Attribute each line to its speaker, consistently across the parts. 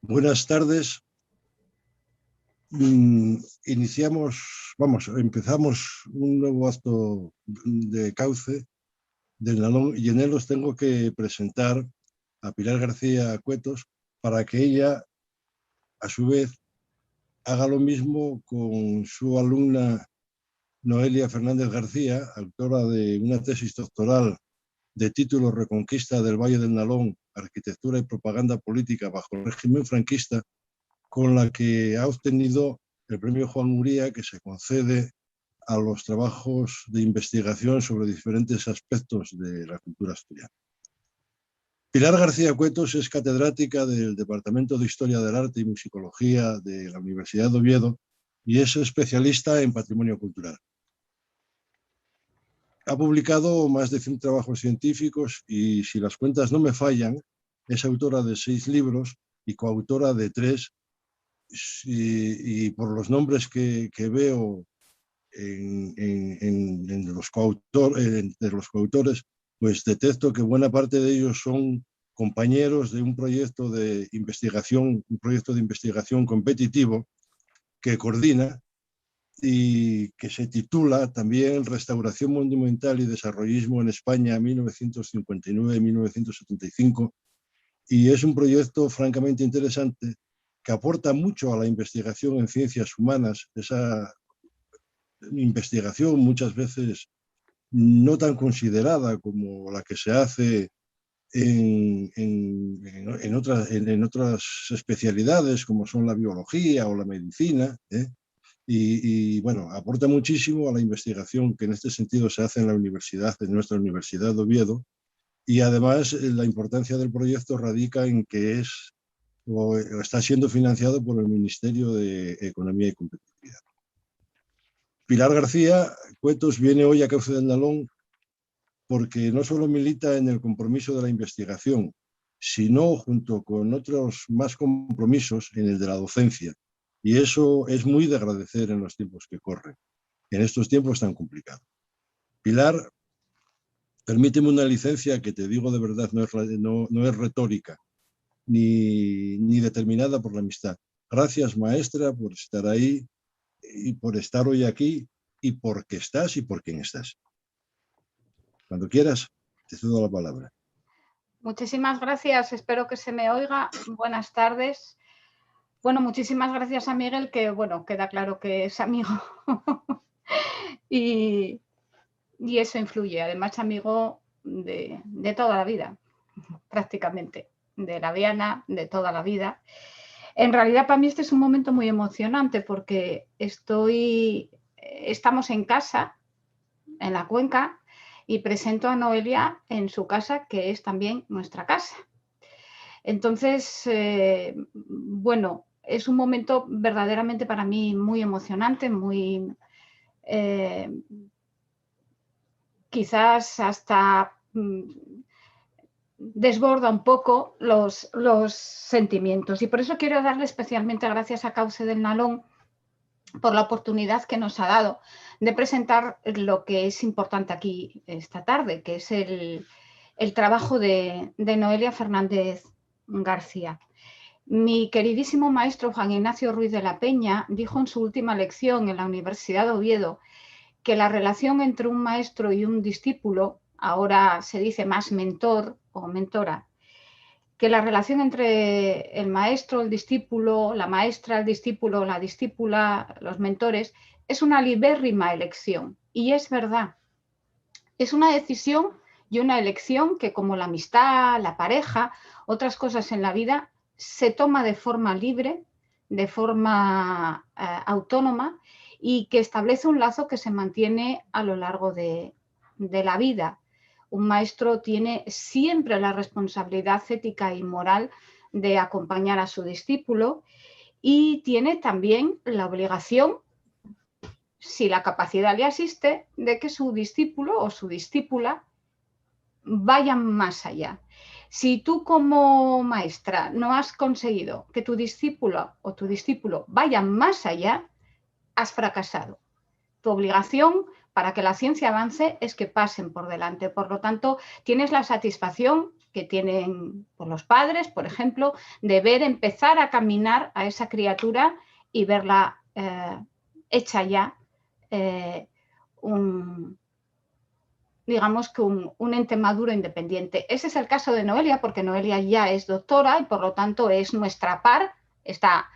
Speaker 1: Buenas tardes. Empezamos un nuevo acto de cauce del Nalón y en él os tengo que presentar a Pilar García Cuetos para que ella, a su vez, haga lo mismo con su alumna Noelia Fernández García, autora de una tesis doctoral de título Reconquista del Valle del Nalón, Arquitectura y Propaganda Política bajo el régimen franquista, con la que ha obtenido el premio Juan Uría, que se concede a los trabajos de investigación sobre diferentes aspectos de la cultura asturiana. Pilar García Cuetos es catedrática del Departamento de Historia del Arte y Musicología de la Universidad de Oviedo y es especialista en patrimonio cultural. Ha publicado más de 100 trabajos científicos y, si las cuentas no me fallan, es autora de 6 libros y coautora de 3, y por los nombres que veo de los coautores, pues detecto que buena parte de ellos son compañeros de un proyecto de investigación competitivo que coordina y que se titula también Restauración Monumental y Desarrollismo en España 1959-1975, y es un proyecto francamente interesante que aporta mucho a la investigación en ciencias humanas, esa investigación muchas veces no tan considerada como la que se hace en otras especialidades como son la biología o la medicina, y bueno, aporta muchísimo a la investigación que en este sentido se hace en nuestra Universidad de Oviedo, y además la importancia del proyecto radica en que está siendo financiado por el Ministerio de Economía y Competitividad. Pilar García Cuetos viene hoy a Cauce del Nalón porque no solo milita en el compromiso de la investigación, sino junto con otros más compromisos en el de la docencia. Y eso es muy de agradecer en los tiempos que corren, en estos tiempos tan complicados. Pilar, permíteme una licencia que, te digo de verdad, no es retórica ni determinada por la amistad. Gracias, maestra, por estar ahí y por estar hoy aquí y porque estás y por quien estás. Cuando quieras, te cedo la palabra.
Speaker 2: Muchísimas gracias, espero que se me oiga. Buenas tardes. Bueno, muchísimas gracias a Miguel, que bueno, queda claro que es amigo y eso influye. Además, amigo de toda la vida, prácticamente, de la Viana, de toda la vida. En realidad, para mí este es un momento muy emocionante porque estamos en casa, en la Cuenca, y presento a Noelia en su casa, que es también nuestra casa. Entonces, bueno, es un momento verdaderamente para mí muy emocionante, quizás hasta desborda un poco los sentimientos. Y por eso quiero darle especialmente gracias a Cauce del Nalón por la oportunidad que nos ha dado de presentar lo que es importante aquí esta tarde, que es el trabajo de Noelia Fernández García. Mi queridísimo maestro Juan Ignacio Ruiz de la Peña dijo en su última lección en la Universidad de Oviedo que la relación entre un maestro y un discípulo, ahora se dice más mentor o mentora, que la relación entre el maestro, el discípulo, la maestra, el discípulo, la discípula, los mentores, es una libérrima elección. Y es verdad, es una decisión y una elección que, como la amistad, la pareja, otras cosas en la vida, se toma de forma libre, de forma autónoma, y que establece un lazo que se mantiene a lo largo de la vida. Un maestro tiene siempre la responsabilidad ética y moral de acompañar a su discípulo y tiene también la obligación, si la capacidad le asiste, de que su discípulo o su discípula vayan más allá. Si tú como maestra no has conseguido que tu discípulo o tu discípulo vayan más allá, has fracasado. Tu obligación para que la ciencia avance es que pasen por delante. Por lo tanto, tienes la satisfacción que tienen por los padres, por ejemplo, de ver empezar a caminar a esa criatura y verla hecha ya digamos que un ente maduro independiente. Ese es el caso de Noelia, porque Noelia ya es doctora y por lo tanto es nuestra par, está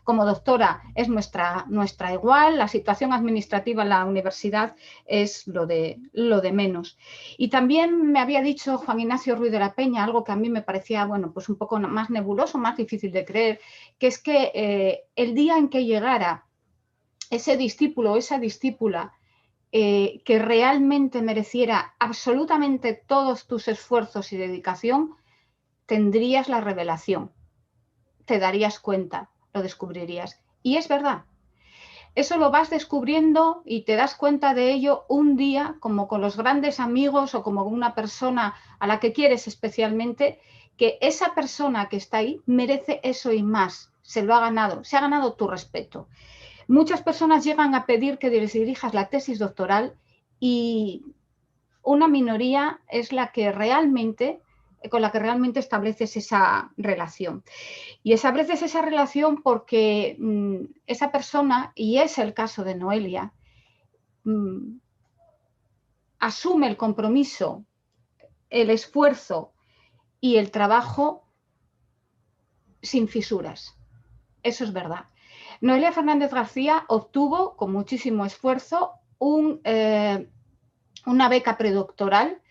Speaker 2: como doctora es nuestra igual, la situación administrativa en la universidad es lo de menos. Y también me había dicho Juan Ignacio Ruiz de la Peña, algo que a mí me parecía, bueno, pues un poco más nebuloso, más difícil de creer, que es que el día en que llegara ese discípulo o esa discípula que realmente mereciera absolutamente todos tus esfuerzos y dedicación, tendrías la revelación, te darías cuenta, lo descubrirías. Y es verdad, eso lo vas descubriendo y te das cuenta de ello un día, como con los grandes amigos o como una persona a la que quieres especialmente, que esa persona que está ahí merece eso y más, se lo ha ganado, se ha ganado tu respeto. Muchas personas llegan a pedir que les dirijas la tesis doctoral y una minoría es la que realmente, con la que realmente estableces esa relación. Y estableces esa relación porque esa persona, y es el caso de Noelia, asume el compromiso, el esfuerzo y el trabajo sin fisuras. Eso es verdad. Noelia Fernández García obtuvo con muchísimo esfuerzo una beca predoctoral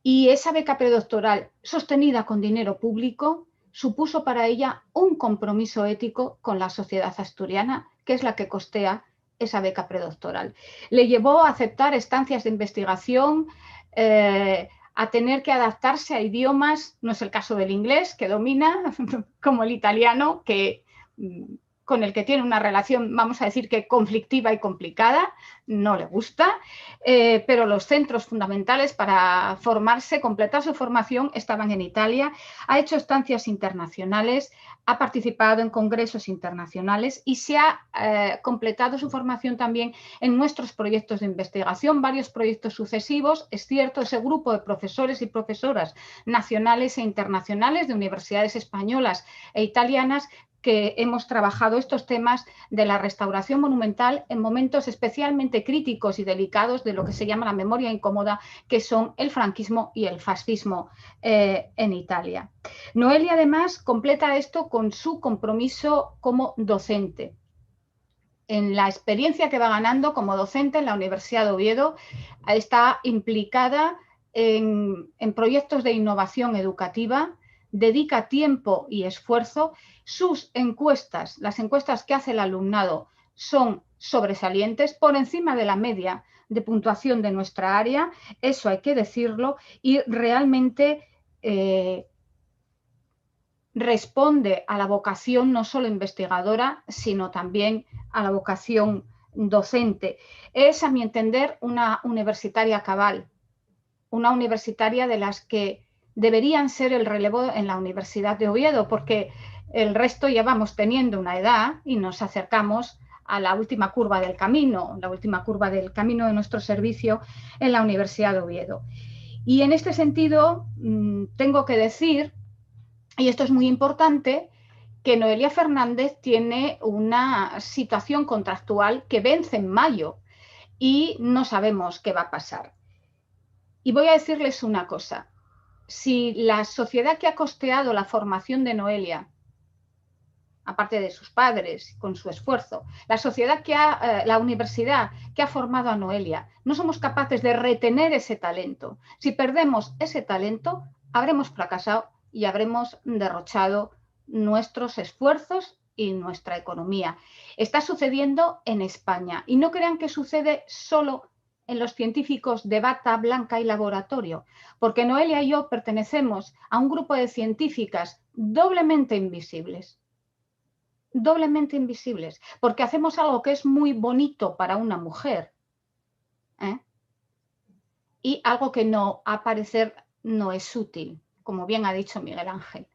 Speaker 2: y esa beca predoctoral sostenida con dinero público supuso para ella un compromiso ético con la sociedad asturiana, que es la que costea esa beca predoctoral. Le llevó a aceptar estancias de investigación, a tener que adaptarse a idiomas, no es el caso del inglés, que domina, como el italiano, que con el que tiene una relación, vamos a decir que conflictiva y complicada, no le gusta, pero los centros fundamentales para formarse, completar su formación, estaban en Italia. Ha hecho estancias internacionales, ha participado en congresos internacionales y se ha completado su formación también en nuestros proyectos de investigación, varios proyectos sucesivos. Es cierto, ese grupo de profesores y profesoras nacionales e internacionales de universidades españolas e italianas que hemos trabajado estos temas de la restauración monumental en momentos especialmente críticos y delicados de lo que se llama la memoria incómoda, que son el franquismo y el fascismo en Italia. Noelia, además, completa esto con su compromiso como docente. En la experiencia que va ganando como docente en la Universidad de Oviedo, está implicada en proyectos de innovación educativa, dedica tiempo y esfuerzo. Sus encuestas, las encuestas que hace el alumnado, son sobresalientes, por encima de la media de puntuación de nuestra área, eso hay que decirlo, y realmente responde a la vocación no solo investigadora, sino también a la vocación docente. Es, a mi entender, una universitaria cabal, una universitaria de las que deberían ser el relevo en la Universidad de Oviedo, porque el resto ya vamos teniendo una edad y nos acercamos a la última curva del camino, de nuestro servicio en la Universidad de Oviedo. Y en este sentido, tengo que decir, y esto es muy importante, que Noelia Fernández tiene una situación contractual que vence en mayo y no sabemos qué va a pasar. Y voy a decirles una cosa, si la sociedad que ha costeado la formación de Noelia, aparte de sus padres, con su esfuerzo, la universidad que ha formado a Noelia, no somos capaces de retener ese talento, si perdemos ese talento, habremos fracasado y habremos derrochado nuestros esfuerzos y nuestra economía. Está sucediendo en España y no crean que sucede solo en los científicos de bata blanca y laboratorio, porque Noelia y yo pertenecemos a un grupo de científicas doblemente invisibles, porque hacemos algo que es muy bonito para una mujer, y algo que no, a parecer, no es útil, como bien ha dicho Miguel Ángel.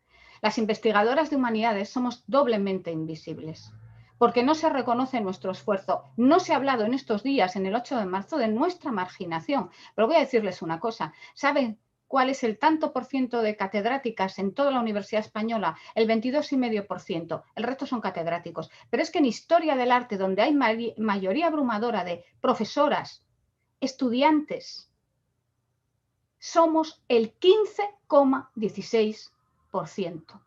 Speaker 2: Las investigadoras de humanidades somos doblemente invisibles, porque no se reconoce nuestro esfuerzo. No se ha hablado en estos días, en el 8 de marzo, de nuestra marginación. Pero voy a decirles una cosa. ¿Saben cuál es el tanto por ciento de catedráticas en toda la Universidad Española, el 22,5%, el resto son catedráticos. Pero es que en Historia del Arte, donde hay mayoría abrumadora de profesoras, estudiantes, somos el 15,16%.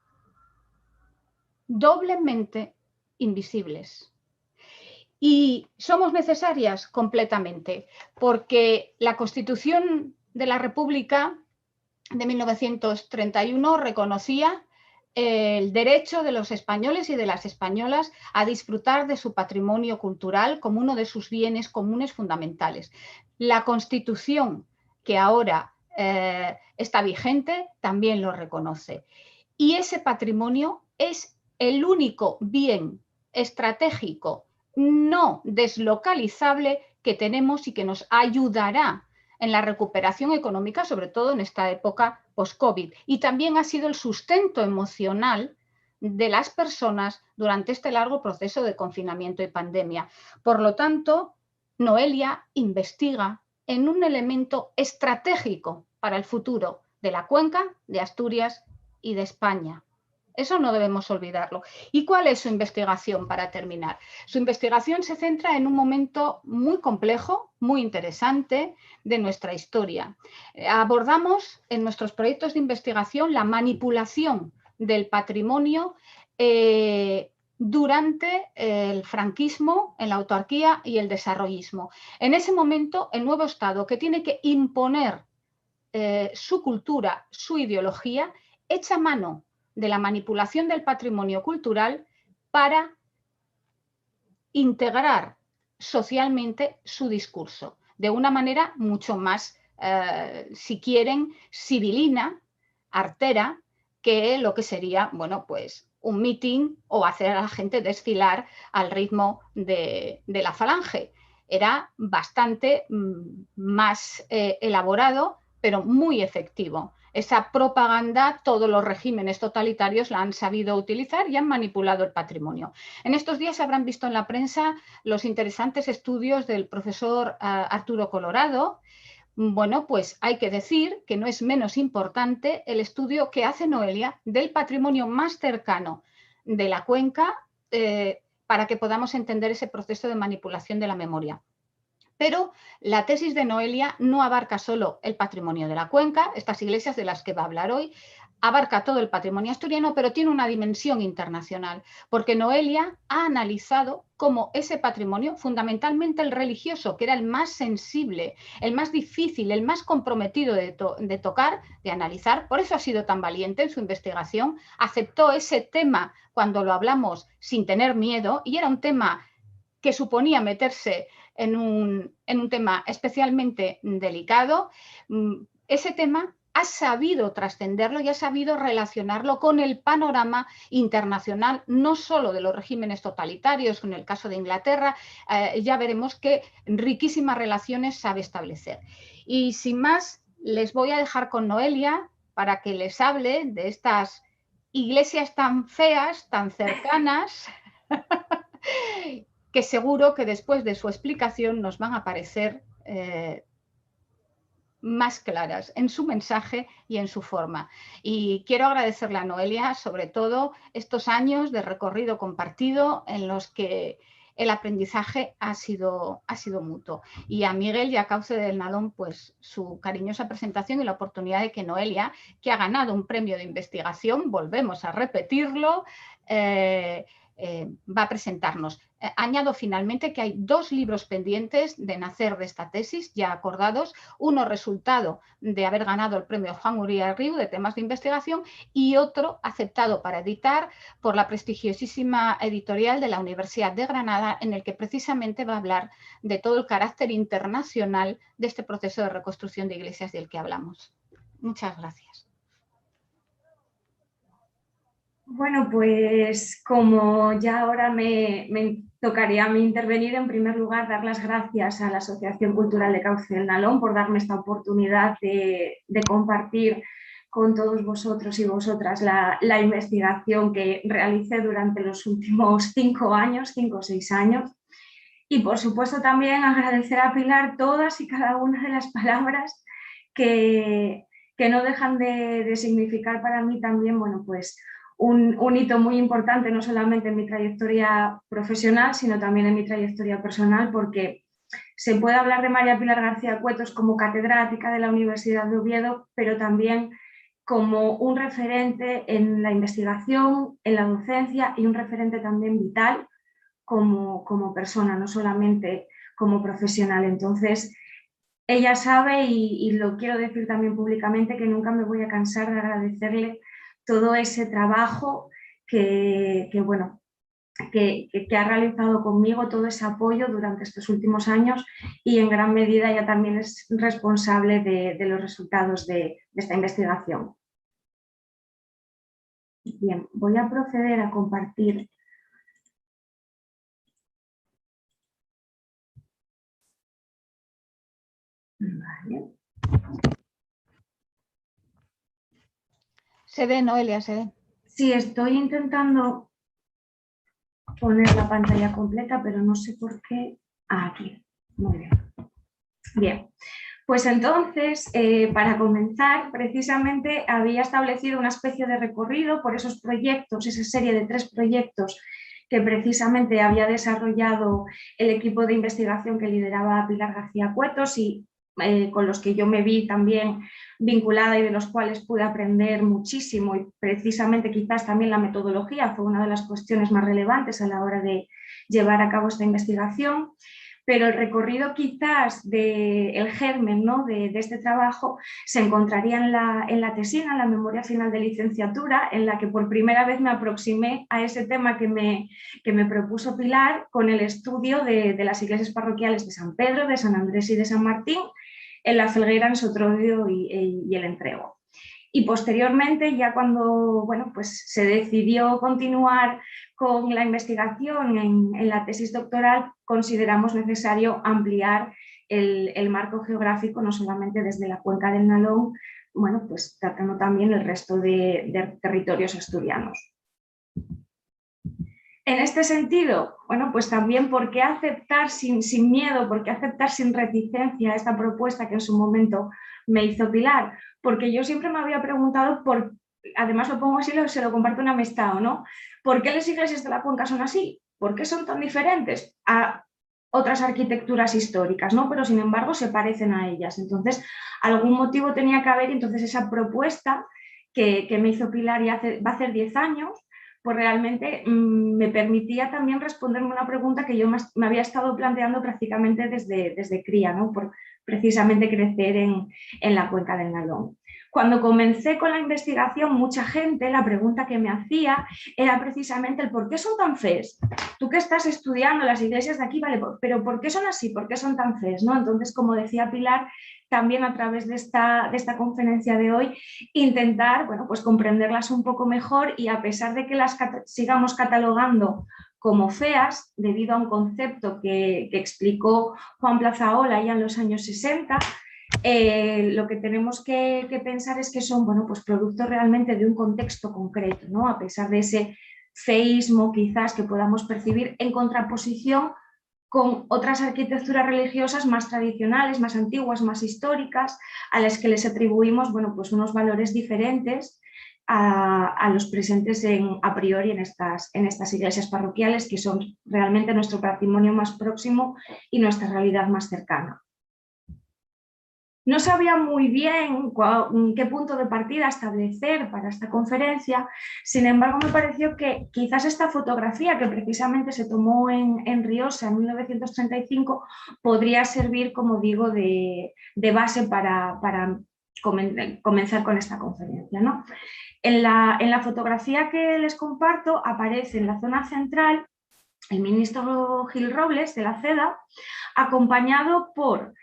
Speaker 2: Doblemente invisibles. Y somos necesarias completamente, porque la Constitución de la República de 1931 reconocía el derecho de los españoles y de las españolas a disfrutar de su patrimonio cultural como uno de sus bienes comunes fundamentales. La Constitución que ahora está vigente también lo reconoce. Y ese patrimonio es el único bien estratégico no deslocalizable que tenemos y que nos ayudará en la recuperación económica, sobre todo en esta época post-COVID. Y también ha sido el sustento emocional de las personas durante este largo proceso de confinamiento y pandemia. Por lo tanto, Noelia investiga en un elemento estratégico para el futuro de la cuenca, de Asturias y de España. Eso no debemos olvidarlo. ¿Y cuál es su investigación para terminar? Su investigación se centra en un momento muy complejo, muy interesante de nuestra historia. Abordamos en nuestros proyectos de investigación la manipulación del patrimonio durante el franquismo, en la autarquía y el desarrollismo. En ese momento, el nuevo Estado, que tiene que imponer su cultura, su ideología, echa mano de la manipulación del patrimonio cultural para integrar socialmente su discurso de una manera mucho más, si quieren, civilina, artera, que lo que sería, bueno, pues un mitin o hacer a la gente desfilar al ritmo de la falange. Era bastante más elaborado, pero muy efectivo. Esa propaganda, todos los regímenes totalitarios la han sabido utilizar y han manipulado el patrimonio. En estos días habrán visto en la prensa los interesantes estudios del profesor Arturo Colorado. Bueno, pues hay que decir que no es menos importante el estudio que hace Noelia del patrimonio más cercano de la cuenca para que podamos entender ese proceso de manipulación de la memoria. Pero la tesis de Noelia no abarca solo el patrimonio de la cuenca, estas iglesias de las que va a hablar hoy, abarca todo el patrimonio asturiano, pero tiene una dimensión internacional, porque Noelia ha analizado cómo ese patrimonio, fundamentalmente el religioso, que era el más sensible, el más difícil, el más comprometido de tocar, de analizar, por eso ha sido tan valiente en su investigación, aceptó ese tema cuando lo hablamos sin tener miedo, y era un tema que suponía meterse en un tema especialmente delicado. Ese tema ha sabido trascenderlo y ha sabido relacionarlo con el panorama internacional, no solo de los regímenes totalitarios, en el caso de Inglaterra, ya veremos qué riquísimas relaciones sabe establecer. Y sin más, les voy a dejar con Noelia para que les hable de estas iglesias tan feas, tan cercanas, que seguro que después de su explicación nos van a parecer más claras en su mensaje y en su forma. Y quiero agradecerle a Noelia, sobre todo, estos años de recorrido compartido en los que el aprendizaje ha sido mutuo. Y a Miguel y a Cauce del Nalón, pues su cariñosa presentación y la oportunidad de que Noelia, que ha ganado un premio de investigación, volvemos a repetirlo, va a presentarnos. Añado finalmente que hay 2 libros pendientes de nacer de esta tesis, ya acordados, uno resultado de haber ganado el premio Juan Uría Riu de temas de investigación y otro aceptado para editar por la prestigiosísima editorial de la Universidad de Granada, en el que precisamente va a hablar de todo el carácter internacional de este proceso de reconstrucción de iglesias del que hablamos. Muchas gracias.
Speaker 3: Bueno, pues como ya ahora me tocaría a mí intervenir, en primer lugar dar las gracias a la Asociación Cultural de Cauce del Nalón por darme esta oportunidad de compartir con todos vosotros y vosotras la investigación que realicé durante los últimos 5 o 6 años. Y por supuesto también agradecer a Pilar todas y cada una de las palabras que que no dejan de significar para mí también, bueno, pues un hito muy importante, no solamente en mi trayectoria profesional, sino también en mi trayectoria personal, porque se puede hablar de María Pilar García Cuetos como catedrática de la Universidad de Oviedo, pero también como un referente en la investigación, en la docencia y un referente también vital como persona, no solamente como profesional. Entonces, ella sabe, y lo quiero decir también públicamente, que nunca me voy a cansar de agradecerle todo ese trabajo que ha realizado conmigo, todo ese apoyo durante estos últimos años, y en gran medida ella también es responsable de los resultados de esta investigación. Bien, voy a proceder a compartir. Vale.
Speaker 2: Se ve, Noelia, se ve.
Speaker 3: Sí, estoy intentando poner la pantalla completa, pero no sé por qué. Aquí, muy bien. Bien, pues entonces, para comenzar, precisamente había establecido una especie de recorrido por esos proyectos, esa serie de 3 proyectos que precisamente había desarrollado el equipo de investigación que lideraba Pilar García Cuetos y con los que yo me vi también vinculada y de los cuales pude aprender muchísimo, y precisamente quizás también la metodología fue una de las cuestiones más relevantes a la hora de llevar a cabo esta investigación. Pero el recorrido quizás del germen, ¿no?, de este trabajo se encontraría en la tesina, en la memoria final de licenciatura, en la que por primera vez me aproximé a ese tema que me propuso Pilar, con el estudio de las iglesias parroquiales de San Pedro, de San Andrés y de San Martín, en La Felguera, en Sotrovio y el Entrego. Y posteriormente, ya cuando pues se decidió continuar con la investigación en la tesis doctoral, consideramos necesario ampliar el marco geográfico, no solamente desde la cuenca del Nalón, pues tratando también el resto de territorios asturianos. En este sentido, pues también por qué aceptar sin miedo, por qué aceptar sin reticencia esta propuesta que en su momento me hizo Pilar, porque yo siempre me había preguntado, además lo pongo así, se lo comparto en amistad, ¿no? ¿Por qué las iglesias de la cuenca son así? ¿Por qué son tan diferentes a otras arquitecturas históricas, ¿no? Pero sin embargo se parecen a ellas? Entonces, algún motivo tenía que haber, y entonces esa propuesta que me hizo Pilar va a hacer 10 años, pues realmente me permitía también responderme una pregunta que yo me había estado planteando prácticamente desde cría, ¿no?, por precisamente crecer en la cuenca del Nalón. Cuando comencé con la investigación, mucha gente, la pregunta que me hacía era precisamente el por qué son tan fees. Tú que estás estudiando las iglesias de aquí, vale, pero ¿por qué son así? ¿Por qué son tan fees, ¿no? Entonces, como decía Pilar, también a través de esta conferencia de hoy, intentar pues comprenderlas un poco mejor, y a pesar de que las sigamos catalogando como feas, debido a un concepto que explicó Juan Plazaola ya en los años 60, lo que tenemos que pensar es que son pues productos realmente de un contexto concreto, ¿no?, a pesar de ese feísmo quizás que podamos percibir en contraposición con otras arquitecturas religiosas más tradicionales, más antiguas, más históricas, a las que les atribuimos pues unos valores diferentes a los presentes a priori en estas iglesias parroquiales, que son realmente nuestro patrimonio más próximo y nuestra realidad más cercana. No sabía muy bien qué punto de partida establecer para esta conferencia, sin embargo me pareció que quizás esta fotografía, que precisamente se tomó en Riosa en 1935, podría servir, como digo, de base para comenzar con esta conferencia, ¿no? En la fotografía que les comparto aparece en la zona central el ministro Gil Robles de la CEDA, acompañado por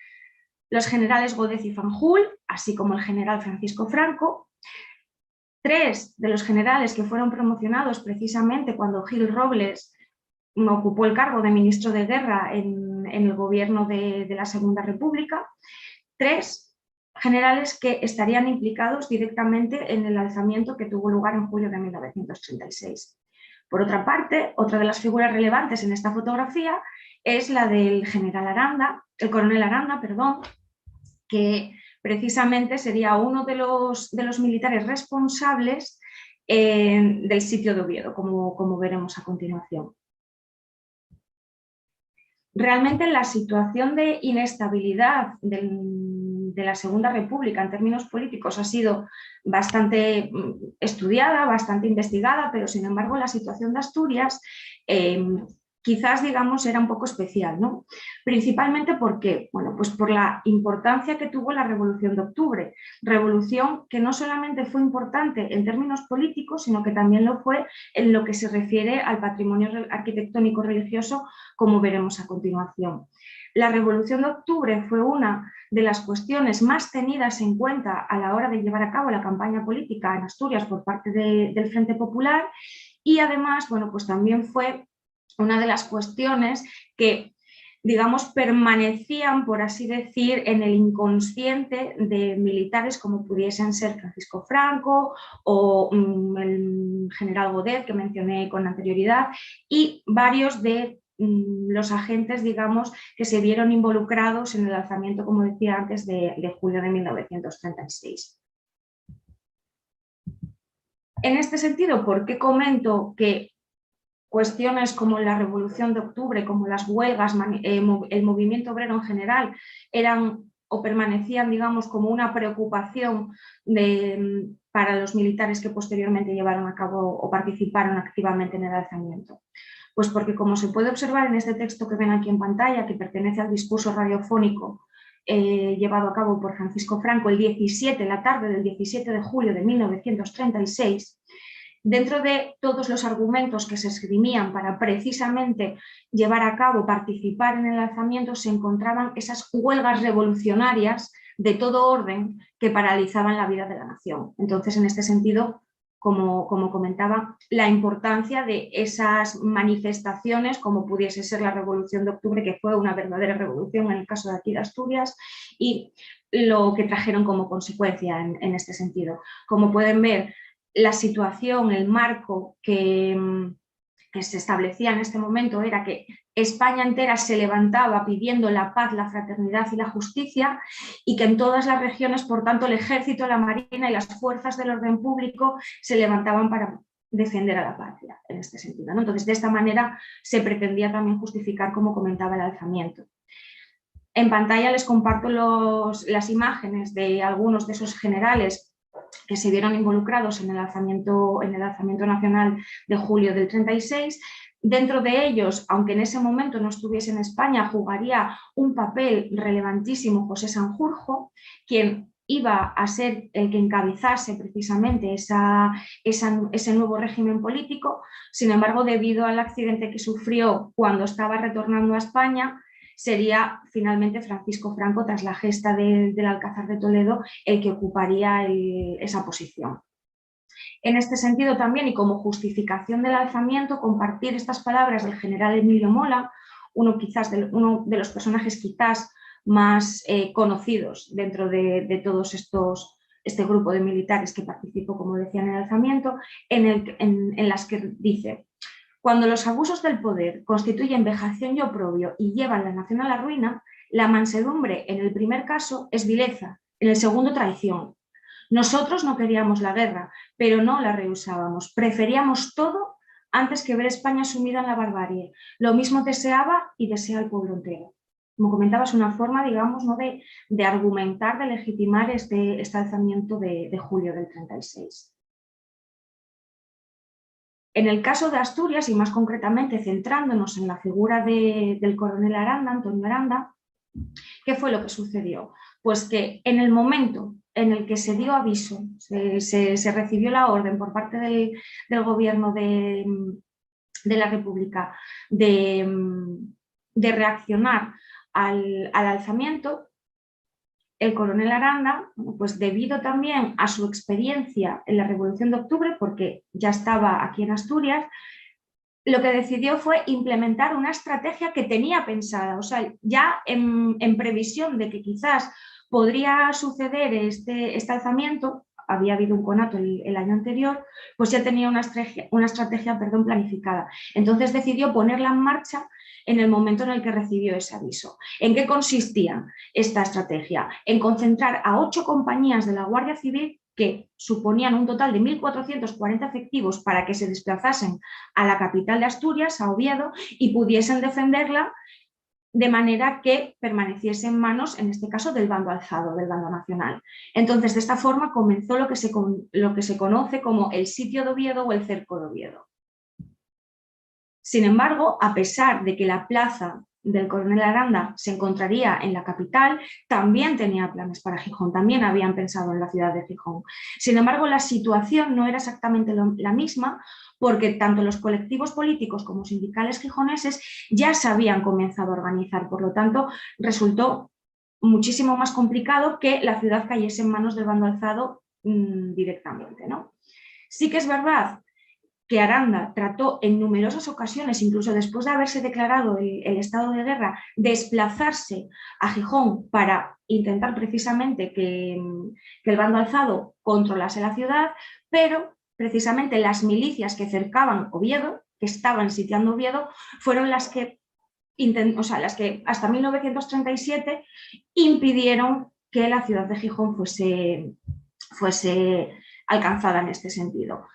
Speaker 3: los generales Gódez y Fanjul, así como el general Francisco Franco. 3 de los generales que fueron promocionados precisamente cuando Gil Robles ocupó el cargo de ministro de Guerra en el gobierno de la Segunda República. 3 generales que estarían implicados directamente en el alzamiento que tuvo lugar en julio de 1936. Por otra parte, otra de las figuras relevantes en esta fotografía es la del general Aranda, el coronel Aranda, perdón, que precisamente sería uno de los militares responsables del sitio de Oviedo, como veremos a continuación. Realmente la situación de inestabilidad de la Segunda República en términos políticos ha sido bastante estudiada, bastante investigada, pero sin embargo la situación de Asturias quizás, digamos, era un poco especial, ¿no? Principalmente porque, bueno, pues por la importancia que tuvo la Revolución de Octubre, revolución que no solamente fue importante en términos políticos, sino que también lo fue en lo que se refiere al patrimonio arquitectónico religioso, como veremos a continuación. La Revolución de Octubre fue una de las cuestiones más tenidas en cuenta a la hora de llevar a cabo la campaña política en Asturias por parte del Frente Popular y además, bueno, pues también fue una de las cuestiones que, digamos, permanecían, por así decir, en el inconsciente de militares como pudiesen ser Francisco Franco o el general Godet, que mencioné con anterioridad, y varios de los agentes, digamos, que se vieron involucrados en el alzamiento, como decía antes, de julio de 1936. En este sentido, ¿por qué comento que cuestiones como la Revolución de Octubre, como las huelgas, el movimiento obrero en general, eran o permanecían, digamos, como una preocupación para los militares que posteriormente llevaron a cabo o participaron activamente en el alzamiento? Pues porque, como se puede observar en este texto que ven aquí en pantalla, que pertenece al discurso radiofónico llevado a cabo por Francisco Franco la tarde del 17 de julio de 1936, dentro de todos los argumentos que se esgrimían para precisamente llevar a cabo, participar en el alzamiento, se encontraban esas huelgas revolucionarias de todo orden que paralizaban la vida de la nación. Entonces, en este sentido, como comentaba, la importancia de esas manifestaciones, como pudiese ser la Revolución de Octubre, que fue una verdadera revolución en el caso de aquí de Asturias, y lo que trajeron como consecuencia en este sentido. Como pueden ver, la situación, el marco que se establecía en este momento era que España entera se levantaba pidiendo la paz, la fraternidad y la justicia, y que en todas las regiones, por tanto, el ejército, la marina y las fuerzas del orden público se levantaban para defender a la patria, en este sentido, ¿no? Entonces, de esta manera se pretendía también justificar, como comentaba, el alzamiento. En pantalla les comparto las imágenes de algunos de esos generales que se vieron involucrados en el alzamiento nacional de julio del 36. Dentro de ellos, aunque en ese momento no estuviese en España, jugaría un papel relevantísimo José Sanjurjo, quien iba a ser el que encabezase precisamente ese nuevo régimen político. Sin embargo, debido al accidente que sufrió cuando estaba retornando a España, sería finalmente Francisco Franco, tras la gesta del Alcázar de Toledo, el que ocuparía esa posición. En este sentido también, y como justificación del alzamiento, compartir estas palabras del general Emilio Mola, uno de los personajes quizás más conocidos dentro de todos este grupo de militares que participó, como decía, en el alzamiento, en las que dice: cuando los abusos del poder constituyen vejación y oprobio y llevan la nación a la ruina, la mansedumbre en el primer caso es vileza, en el segundo traición. Nosotros no queríamos la guerra, pero no la rehusábamos. Preferíamos todo antes que ver España sumida en la barbarie. Lo mismo deseaba y desea el pueblo entero. Como comentabas, una forma, digamos, ¿no?, de argumentar, de legitimar este alzamiento de julio del 36. En el caso de Asturias, y más concretamente centrándonos en la figura del coronel Aranda, Antonio Aranda, ¿qué fue lo que sucedió? Pues que en el momento en el que se dio aviso, se recibió la orden por parte del gobierno de la República de reaccionar al alzamiento, el coronel Aranda, pues debido también a su experiencia en la Revolución de Octubre, porque ya estaba aquí en Asturias, lo que decidió fue implementar una estrategia que tenía pensada, o sea, ya en previsión de que quizás podría suceder este alzamiento, había habido un conato el año anterior, pues ya tenía una estrategia planificada. Entonces decidió ponerla en marcha en el momento en el que recibió ese aviso. ¿En qué consistía esta estrategia? En concentrar a 8 compañías de la Guardia Civil que suponían un total de 1.440 efectivos para que se desplazasen a la capital de Asturias, a Oviedo, y pudiesen defenderla de manera que permaneciese en manos, en este caso, del bando alzado, del bando nacional. Entonces, de esta forma comenzó lo que se conoce como el sitio de Oviedo o el cerco de Oviedo. Sin embargo, a pesar de que la plaza del coronel Aranda se encontraría en la capital, también tenía planes para Gijón, también habían pensado en la ciudad de Gijón. Sin embargo, la situación no era exactamente la misma, porque tanto los colectivos políticos como sindicales gijoneses ya se habían comenzado a organizar, por lo tanto, resultó muchísimo más complicado que la ciudad cayese en manos del bando alzado directamente, ¿no? Sí que es verdad que Aranda trató en numerosas ocasiones, incluso después de haberse declarado el estado de guerra, desplazarse a Gijón para intentar precisamente que el bando alzado controlase la ciudad, pero precisamente las milicias que cercaban Oviedo, que estaban sitiando Oviedo, fueron las que hasta 1937 impidieron que la ciudad de Gijón fuese alcanzada en este sentido.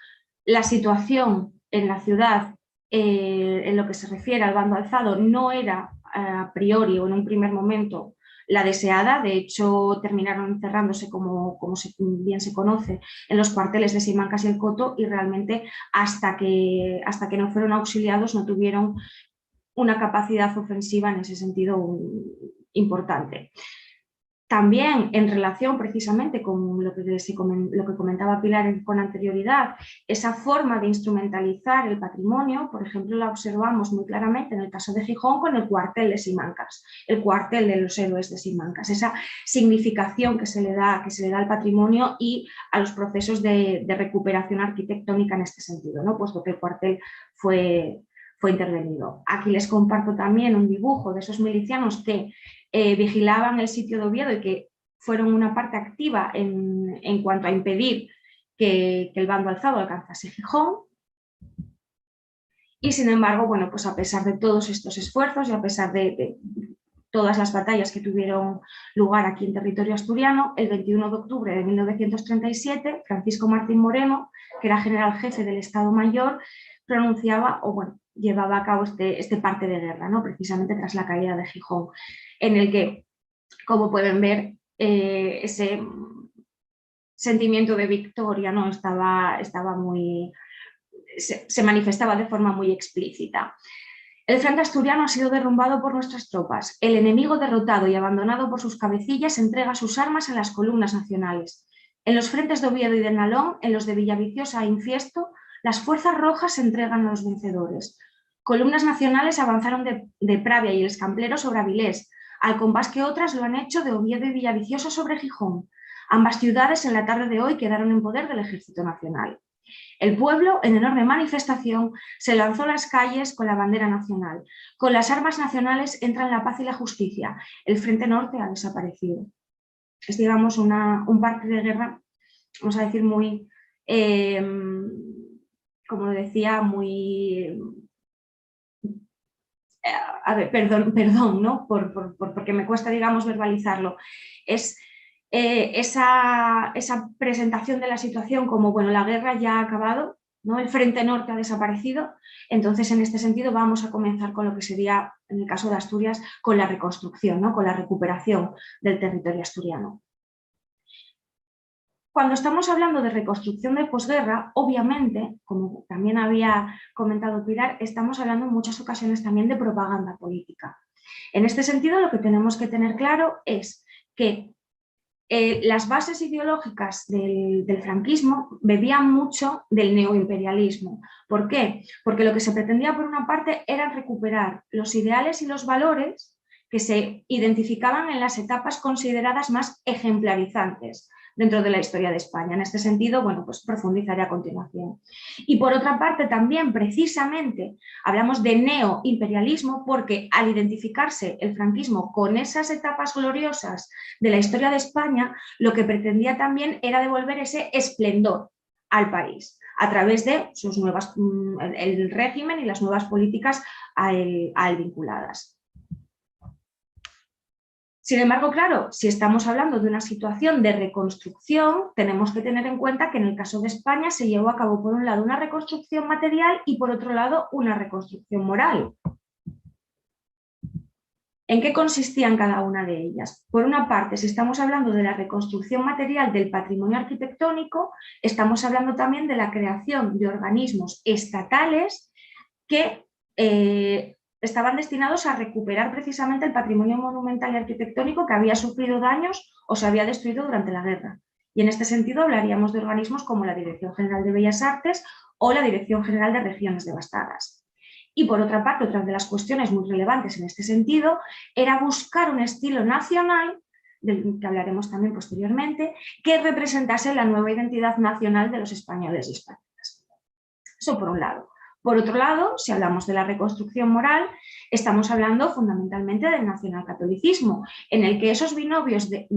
Speaker 3: La situación en la ciudad, en lo que se refiere al bando alzado, no era a priori o en un primer momento la deseada. De hecho, terminaron encerrándose, como bien se conoce, en los cuarteles de Simancas y el Coto, y realmente hasta que no fueron auxiliados no tuvieron una capacidad ofensiva en ese sentido importante. También en relación precisamente con lo que comentaba Pilar con anterioridad, esa forma de instrumentalizar el patrimonio, por ejemplo, la observamos muy claramente en el caso de Gijón con el cuartel de Simancas, el cuartel de los héroes de Simancas, esa significación que se le da al patrimonio y a los procesos de recuperación arquitectónica en este sentido, ¿no? Puesto que el cuartel fue intervenido. Aquí les comparto también un dibujo de esos milicianos que vigilaban el sitio de Oviedo y que fueron una parte activa en cuanto a impedir que el bando alzado alcanzase Gijón. Y sin embargo, bueno, pues a pesar de todos estos esfuerzos y a pesar de todas las batallas que tuvieron lugar aquí en territorio asturiano, el 21 de octubre de 1937, Francisco Martín Moreno, que era general jefe del Estado Mayor, llevaba a cabo este parte de guerra, ¿no? Precisamente tras la caída de Gijón, en el que, como pueden ver, ese sentimiento de victoria, ¿no? se manifestaba de forma muy explícita. El frente asturiano ha sido derrumbado por nuestras tropas. El enemigo, derrotado y abandonado por sus cabecillas, entrega sus armas a las columnas nacionales. En los frentes de Oviedo y de Nalón, en los de Villaviciosa e Infiesto, las fuerzas rojas se entregan a los vencedores. Columnas nacionales avanzaron de Pravia y el Escamplero sobre Avilés, al compás que otras lo han hecho de Oviedo y Villaviciosa sobre Gijón. Ambas ciudades en la tarde de hoy quedaron en poder del Ejército Nacional. El pueblo, en enorme manifestación, se lanzó a las calles con la bandera nacional. Con las armas nacionales entran la paz y la justicia. El Frente Norte ha desaparecido. Es, digamos, un parte de guerra, vamos a decir, muy, como decía, muy... A ver, perdón, ¿no? Porque me cuesta, digamos, verbalizarlo. Es esa presentación de la situación como, bueno, la guerra ya ha acabado, ¿no? El Frente Norte ha desaparecido. Entonces, en este sentido, vamos a comenzar con lo que sería, en el caso de Asturias, con la reconstrucción, ¿no? Con la recuperación del territorio asturiano. Cuando estamos hablando de reconstrucción de posguerra, obviamente, como también había comentado Pilar, estamos hablando en muchas ocasiones también de propaganda política. En este sentido, lo que tenemos que tener claro es que las bases ideológicas del franquismo bebían mucho del neoimperialismo. ¿Por qué? Porque lo que se pretendía, por una parte, era recuperar los ideales y los valores que se identificaban en las etapas consideradas más ejemplarizantes dentro de la historia de España. En este sentido, bueno, pues profundizaré a continuación. Y por otra parte, también precisamente hablamos de neoimperialismo porque al identificarse el franquismo con esas etapas gloriosas de la historia de España, lo que pretendía también era devolver ese esplendor al país a través de sus nuevas, el régimen y las nuevas políticas a él vinculadas. Sin embargo, claro, si estamos hablando de una situación de reconstrucción, tenemos que tener en cuenta que en el caso de España se llevó a cabo, por un lado, una reconstrucción material y, por otro lado, una reconstrucción moral. ¿En qué consistían cada una de ellas? Por una parte, si estamos hablando de la reconstrucción material del patrimonio arquitectónico, estamos hablando también de la creación de organismos estatales que estaban destinados a recuperar precisamente el patrimonio monumental y arquitectónico que había sufrido daños o se había destruido durante la guerra. Y en este sentido hablaríamos de organismos como la Dirección General de Bellas Artes o la Dirección General de Regiones Devastadas. Y por otra parte, otra de las cuestiones muy relevantes en este sentido era buscar un estilo nacional, del que hablaremos también posteriormente, que representase la nueva identidad nacional de los españoles y españolas. Eso por un lado. Por otro lado, si hablamos de la reconstrucción moral, estamos hablando fundamentalmente del nacionalcatolicismo, en el que esos binomios de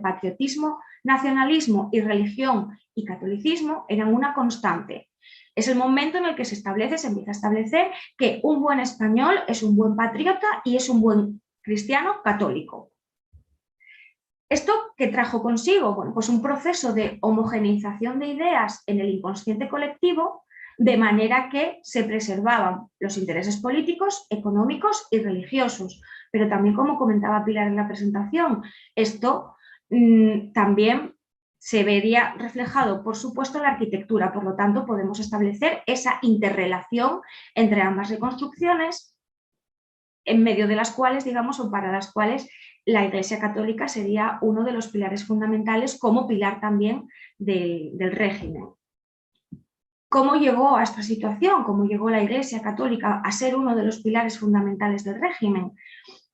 Speaker 3: patriotismo, nacionalismo y religión y catolicismo eran una constante. Es el momento en el que se empieza a establecer que un buen español es un buen patriota y es un buen cristiano católico. ¿Esto qué trajo consigo? Bueno, pues un proceso de homogeneización de ideas en el inconsciente colectivo, de manera que se preservaban los intereses políticos, económicos y religiosos. Pero también, como comentaba Pilar en la presentación, esto también se vería reflejado, por supuesto, en la arquitectura. Por lo tanto, podemos establecer esa interrelación entre ambas reconstrucciones, en medio de las cuales, digamos, o para las cuales la Iglesia Católica sería uno de los pilares fundamentales, como pilar también del régimen. ¿Cómo llegó a esta situación? ¿Cómo llegó la Iglesia Católica a ser uno de los pilares fundamentales del régimen?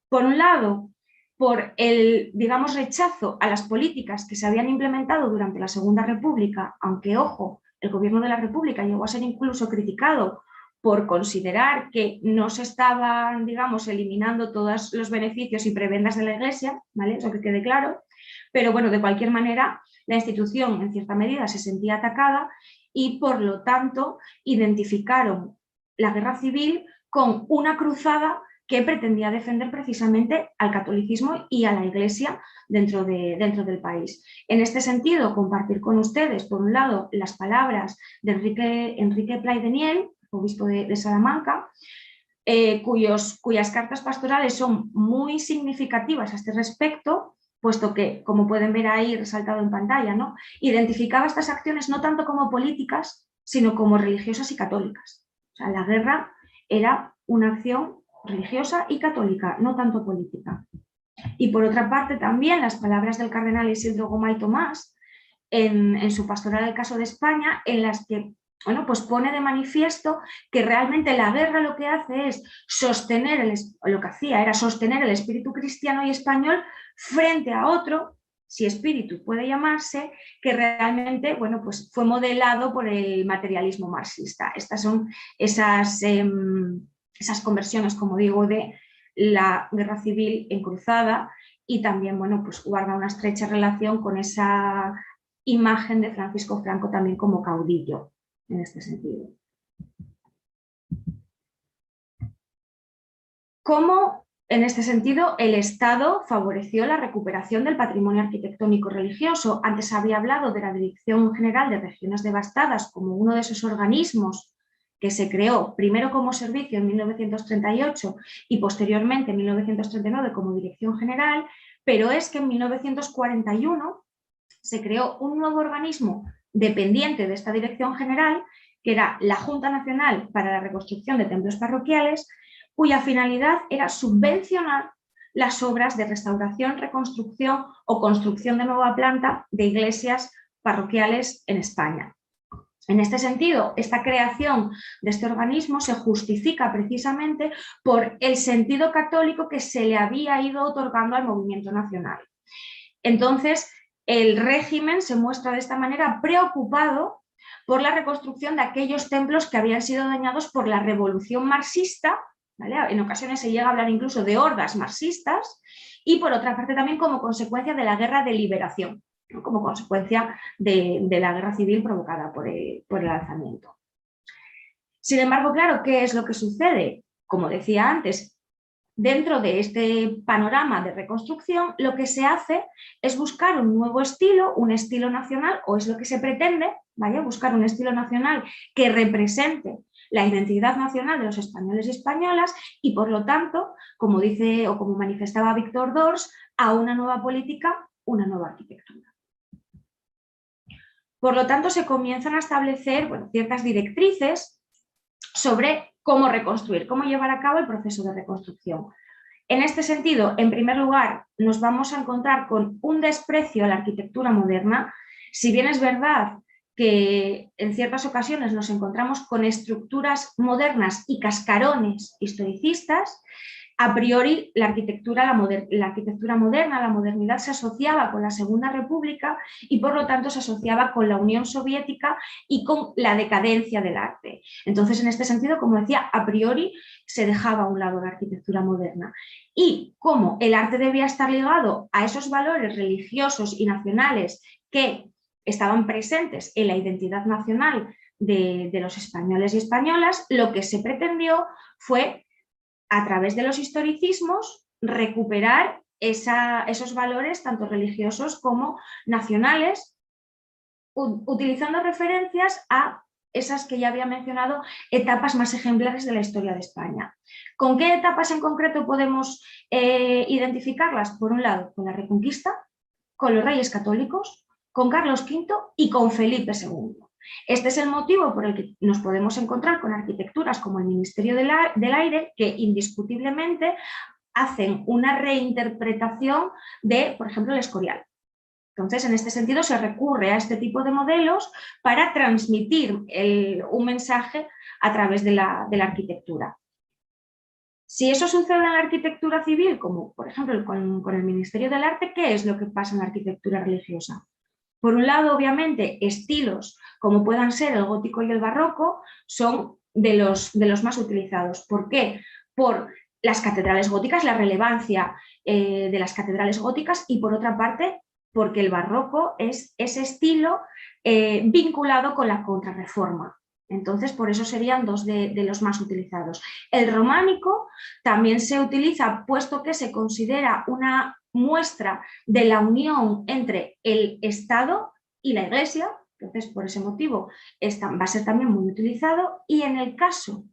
Speaker 3: Por un lado, por el, digamos, rechazo a las políticas que se habían implementado durante la Segunda República, aunque, ojo, el gobierno de la República llegó a ser incluso criticado por considerar que no se estaban, digamos, eliminando todos los beneficios y prebendas de la Iglesia, ¿vale? Eso que quede claro. Pero bueno, de cualquier manera, la institución en cierta medida se sentía atacada y, por lo tanto, identificaron la guerra civil con una cruzada que pretendía defender precisamente al catolicismo y a la Iglesia dentro del país. En este sentido, compartir con ustedes, por un lado, las palabras de Enrique Plaidenniel, obispo de Salamanca, cuyas cartas pastorales son muy significativas a este respecto, puesto que, como pueden ver ahí resaltado en pantalla, ¿no?, identificaba estas acciones no tanto como políticas, sino como religiosas y católicas. O sea, la guerra era una acción religiosa y católica, no tanto política. Y por otra parte también las palabras del cardenal Isidro Gomay Tomás en su pastoral del caso de España, en las que, bueno, pues pone de manifiesto que realmente la guerra lo que hace es sostener el espíritu cristiano y español frente a otro, si espíritu puede llamarse, que realmente, bueno, pues fue modelado por el materialismo marxista. Estas son esas conversiones, como digo, de la guerra civil en cruzada, y también, bueno, pues guarda una estrecha relación con esa imagen de Francisco Franco también como caudillo en este sentido. ¿Cómo, en este sentido, el Estado favoreció la recuperación del patrimonio arquitectónico religioso? Antes había hablado de la Dirección General de Regiones Devastadas como uno de esos organismos que se creó primero como servicio en 1938 y posteriormente en 1939 como Dirección General, pero es que en 1941 se creó un nuevo organismo dependiente de esta Dirección General, que era la Junta Nacional para la Reconstrucción de Templos Parroquiales, cuya finalidad era subvencionar las obras de restauración, reconstrucción o construcción de nueva planta de iglesias parroquiales en España. En este sentido, esta creación de este organismo se justifica precisamente por el sentido católico que se le había ido otorgando al movimiento nacional. Entonces, el régimen se muestra de esta manera preocupado por la reconstrucción de aquellos templos que habían sido dañados por la revolución marxista, ¿vale? En ocasiones se llega a hablar incluso de hordas marxistas, y por otra parte también como consecuencia de la guerra de liberación, ¿no? Como consecuencia de la guerra civil provocada por el alzamiento. Sin embargo, claro, ¿qué es lo que sucede? Como decía antes, dentro de este panorama de reconstrucción, lo que se hace es buscar un nuevo estilo, un estilo nacional, o es lo que se pretende, ¿vale? Buscar un estilo nacional que represente la identidad nacional de los españoles y españolas y, por lo tanto, como dice o como manifestaba Víctor Dors, a una nueva política, una nueva arquitectura. Por lo tanto, se comienzan a establecer, bueno, ciertas directrices sobre cómo reconstruir, cómo llevar a cabo el proceso de reconstrucción. En este sentido, en primer lugar, nos vamos a encontrar con un desprecio a la arquitectura moderna. Si bien es verdad que en ciertas ocasiones nos encontramos con estructuras modernas y cascarones historicistas, a priori la arquitectura moderna, la modernidad se asociaba con la Segunda República y por lo tanto se asociaba con la Unión Soviética y con la decadencia del arte. Entonces, en este sentido, como decía, a priori se dejaba a un lado la arquitectura moderna. Y como el arte debía estar ligado a esos valores religiosos y nacionales que estaban presentes en la identidad nacional de los españoles y españolas, lo que se pretendió fue, a través de los historicismos, recuperar esos valores tanto religiosos como nacionales, utilizando referencias a esas que ya había mencionado, etapas más ejemplares de la historia de España. ¿Con qué etapas en concreto podemos identificarlas? Por un lado, con la Reconquista, con los Reyes Católicos, con Carlos V y con Felipe II. Este es el motivo por el que nos podemos encontrar con arquitecturas como el Ministerio del Aire, que indiscutiblemente hacen una reinterpretación de, por ejemplo, el Escorial. Entonces, en este sentido, se recurre a este tipo de modelos para transmitir un mensaje a través de la arquitectura. Si eso sucede en la arquitectura civil, como por ejemplo con el Ministerio del Arte, ¿qué es lo que pasa en la arquitectura religiosa? Por un lado, obviamente, estilos como puedan ser el gótico y el barroco son de los más utilizados. ¿Por qué? Por las catedrales góticas, la relevancia de las catedrales góticas, y por otra parte, porque el barroco es ese estilo vinculado con la Contrarreforma. Entonces, por eso serían dos de los más utilizados. El románico también se utiliza, puesto que se considera una muestra de la unión entre el Estado y la Iglesia. Entonces, por ese motivo, va a ser también muy utilizado. Y en el caso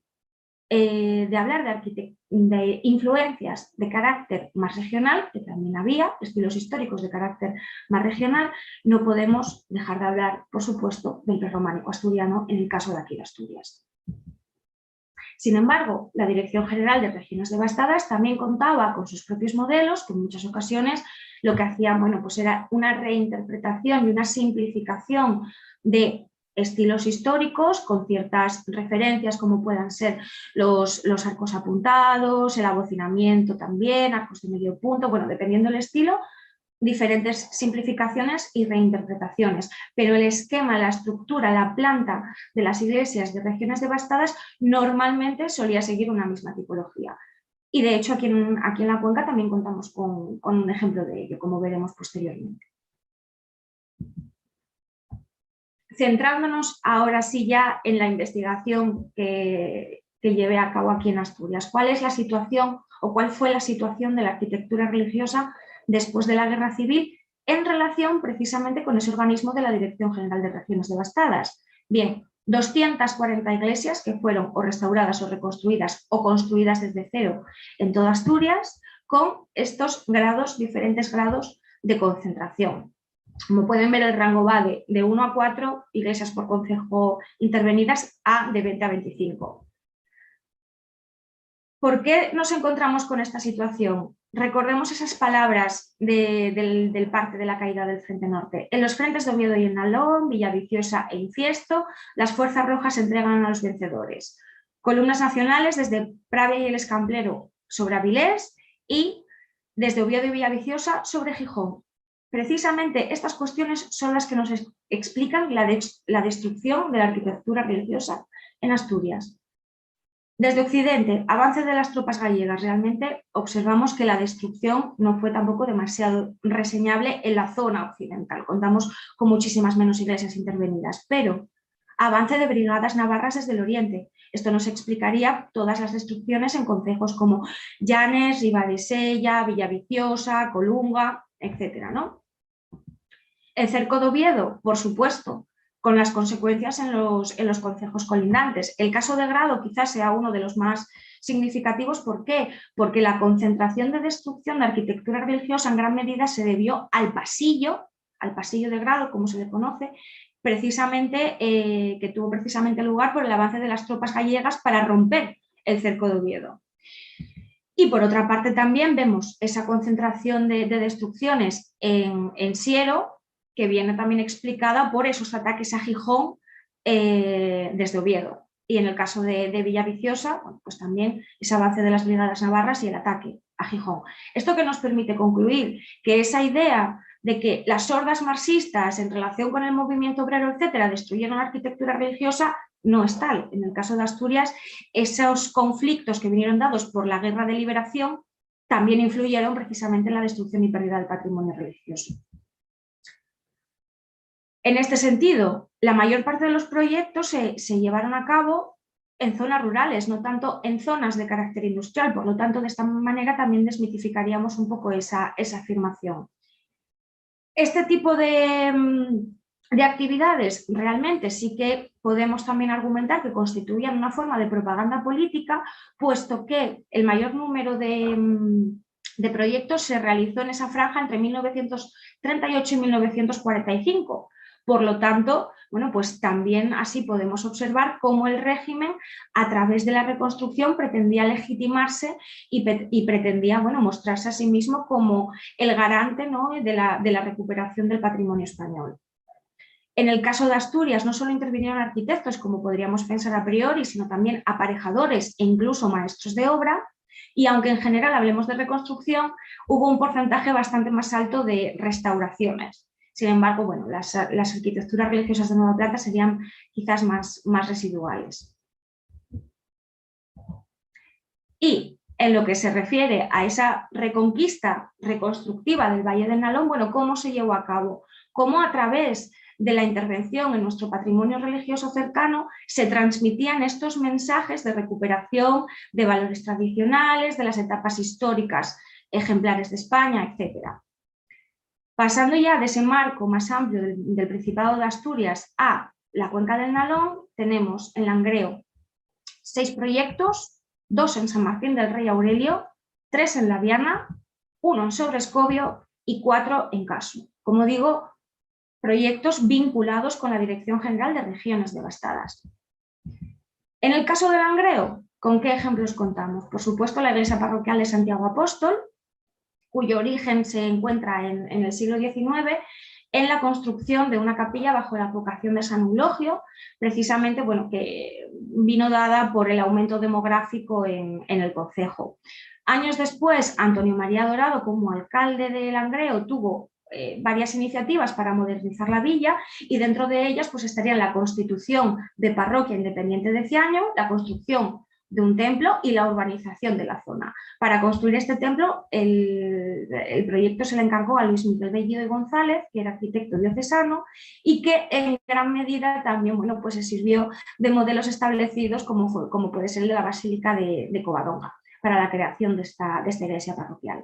Speaker 3: de hablar de influencias de carácter más regional, que también había estilos históricos de carácter más regional, no podemos dejar de hablar, por supuesto, del prerrománico asturiano en el caso de aquí de Asturias. Sin embargo, la Dirección General de Regiones Devastadas también contaba con sus propios modelos, que en muchas ocasiones lo que hacían, bueno, pues era una reinterpretación y una simplificación de estilos históricos con ciertas referencias como puedan ser los arcos apuntados, el abocinamiento también, arcos de medio punto, bueno, dependiendo del estilo, diferentes simplificaciones y reinterpretaciones, pero el esquema, la estructura, la planta de las iglesias de regiones devastadas normalmente solía seguir una misma tipología. Y de hecho aquí en la cuenca también contamos con un ejemplo de ello, como veremos posteriormente. Centrándonos ahora sí ya en la investigación que llevé a cabo aquí en Asturias. ¿Cuál es la situación o cuál fue la situación de la arquitectura religiosa después de la Guerra Civil en relación precisamente con ese organismo de la Dirección General de Regiones Devastadas? Bien, 240 iglesias que fueron o restauradas o reconstruidas o construidas desde cero en toda Asturias, con estos diferentes grados de concentración. Como pueden ver, el rango va de 1 a 4 iglesias por concejo intervenidas a de 20 a 25. ¿Por qué nos encontramos con esta situación? Recordemos esas palabras del parte de la caída del Frente Norte. En los frentes de Oviedo y en Nalón, Villaviciosa e Infiesto, las fuerzas rojas se entregan a los vencedores. Columnas nacionales desde Pravia y el Escamplero sobre Avilés y desde Oviedo y Villaviciosa sobre Gijón. precisamente estas cuestiones son las que nos explican la destrucción de la arquitectura religiosa en Asturias. Desde Occidente, avance de las tropas gallegas, realmente observamos que la destrucción no fue tampoco demasiado reseñable en la zona occidental. Contamos con muchísimas menos iglesias intervenidas, pero avance de brigadas navarras desde el oriente. Esto nos explicaría todas las destrucciones en concejos como Llanes, Ribadesella, Villaviciosa, Colunga, etcétera, ¿no? El cerco de Oviedo, por supuesto, con las consecuencias en los concejos colindantes. El caso de Grado quizás sea uno de los más significativos. ¿Por qué? Porque la concentración de destrucción de arquitectura religiosa en gran medida se debió al pasillo de Grado, como se le conoce, precisamente, que tuvo precisamente lugar por el avance de las tropas gallegas para romper el cerco de Oviedo. Y por otra parte también vemos esa concentración de destrucciones en Siero, que viene también explicada por esos ataques a Gijón desde Oviedo. Y en el caso de Villaviciosa, bueno, pues también ese avance de las brigadas navarras y el ataque a Gijón. Esto que nos permite concluir que esa idea de que las hordas marxistas en relación con el movimiento obrero, etcétera, destruyeron la arquitectura religiosa, no es tal. En el caso de Asturias, esos conflictos que vinieron dados por la guerra de liberación también influyeron precisamente en la destrucción y pérdida del patrimonio religioso. En este sentido, la mayor parte de los proyectos se llevaron a cabo en zonas rurales, no tanto en zonas de carácter industrial. Por lo tanto, de esta manera también desmitificaríamos un poco esa afirmación. Este tipo de actividades realmente sí que podemos también argumentar que constituían una forma de propaganda política, puesto que el mayor número de proyectos se realizó en esa franja entre 1938 y 1945. Por lo tanto, bueno, pues también así podemos observar cómo el régimen, a través de la reconstrucción, pretendía legitimarse y pretendía, bueno, mostrarse a sí mismo como el garante, ¿no?, de la recuperación del patrimonio español. En el caso de Asturias no solo intervinieron arquitectos, como podríamos pensar a priori, sino también aparejadores e incluso maestros de obra, y aunque en general hablemos de reconstrucción, hubo un porcentaje bastante más alto de restauraciones. Sin embargo, bueno, las arquitecturas religiosas de Nueva Plata serían quizás más residuales. Y en lo que se refiere a esa reconquista reconstructiva del Valle del Nalón, bueno, ¿cómo se llevó a cabo? ¿Cómo a través de la intervención en nuestro patrimonio religioso cercano se transmitían estos mensajes de recuperación de valores tradicionales, de las etapas históricas ejemplares de España, etcétera? Pasando ya de ese marco más amplio del Principado de Asturias a la Cuenca del Nalón, tenemos en Langreo 6 proyectos, 2 en San Martín del Rey Aurelio, 3 en La Viana, 1 en Sobrescobio y 4 en Caso. Como digo, proyectos vinculados con la Dirección General de Regiones Devastadas. En el caso de Langreo, ¿con qué ejemplos contamos? Por supuesto, la iglesia parroquial de Santiago Apóstol, cuyo origen se encuentra en el siglo XIX, en la construcción de una capilla bajo la advocación de San Eulogio, precisamente, bueno, que vino dada por el aumento demográfico en el concejo. Años después, Antonio María Dorado, como alcalde de Langreo, tuvo varias iniciativas para modernizar la villa, y dentro de ellas pues estarían la constitución de parroquia independiente de Ciaño, la construcción de un templo y la urbanización de la zona. Para construir este templo, el proyecto se le encargó a Luis Miguel Bellido y González, que era arquitecto diocesano, y que en gran medida también, bueno, pues se sirvió de modelos establecidos como puede ser el de la Basílica de Covadonga, para la creación de esta iglesia parroquial.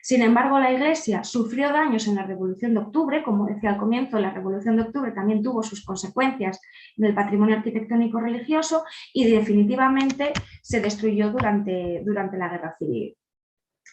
Speaker 3: Sin embargo, la iglesia sufrió daños en la Revolución de Octubre. Como decía al comienzo, la Revolución de Octubre también tuvo sus consecuencias en el patrimonio arquitectónico religioso y definitivamente se destruyó durante la Guerra Civil.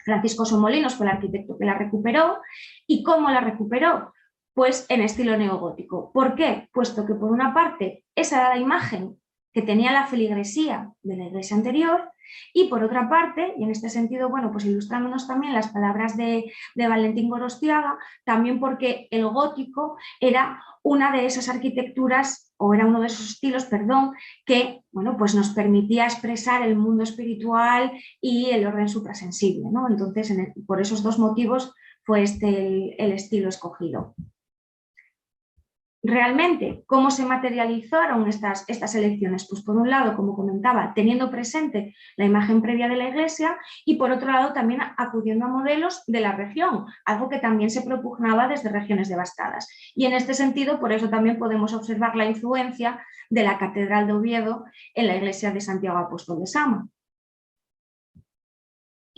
Speaker 3: Francisco Somolinos fue el arquitecto que la recuperó. ¿Y cómo la recuperó? Pues en estilo neogótico. ¿Por qué? Puesto que por una parte esa era la imagen que tenía la feligresía de la iglesia anterior, y por otra parte, y en este sentido, bueno, pues ilustrándonos también las palabras de Valentín Gorostiaga, también porque el gótico era una de esas arquitecturas, o era uno de esos estilos, perdón, que, bueno, pues nos permitía expresar el mundo espiritual y el orden suprasensible, ¿no? Entonces, por esos dos motivos fue este el estilo escogido. Realmente, ¿cómo se materializaron estas elecciones? Pues por un lado, como comentaba, teniendo presente la imagen previa de la iglesia y por otro lado también acudiendo a modelos de la región, algo que también se propugnaba desde regiones devastadas. Y en este sentido, por eso también podemos observar la influencia de la Catedral de Oviedo en la iglesia de Santiago Apóstol de Sama.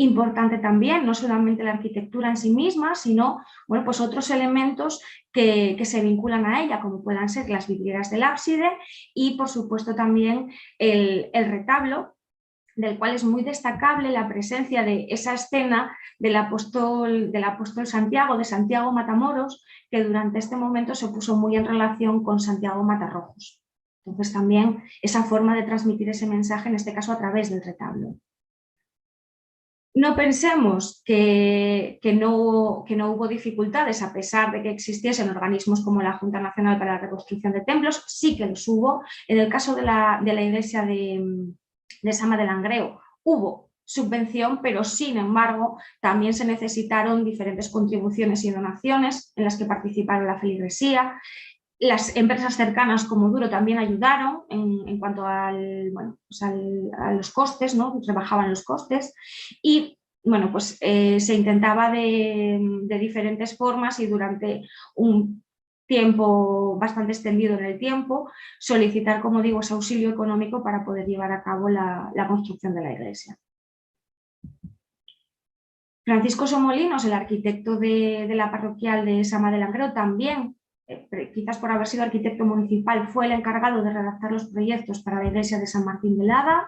Speaker 3: Importante también, no solamente la arquitectura en sí misma, sino bueno, pues otros elementos que se vinculan a ella, como puedan ser las vidrieras del ábside y, por supuesto, también el retablo, del cual es muy destacable la presencia de esa escena del apóstol Santiago, de Santiago Matamoros, que durante este momento se puso muy en relación con Santiago Matarrojos. Entonces, también esa forma de transmitir ese mensaje, en este caso a través del retablo. No pensemos que no hubo dificultades a pesar de que existiesen organismos como la Junta Nacional para la Reconstrucción de Templos, sí que los hubo. En el caso de la iglesia de Sama de Langreo hubo subvención, pero sin embargo también se necesitaron diferentes contribuciones y donaciones en las que participaron la feligresía. Las empresas cercanas como Duro también ayudaron en cuanto a los costes, ¿no? Rebajaban los costes y bueno, pues se intentaba de diferentes formas y durante un tiempo bastante extendido en el tiempo solicitar, como digo, ese auxilio económico para poder llevar a cabo la construcción de la iglesia. Francisco Somolinos, el arquitecto de la parroquial de Sama de Langreo, también quizás por haber sido arquitecto municipal, fue el encargado de redactar los proyectos para la iglesia de San Martín de Lada,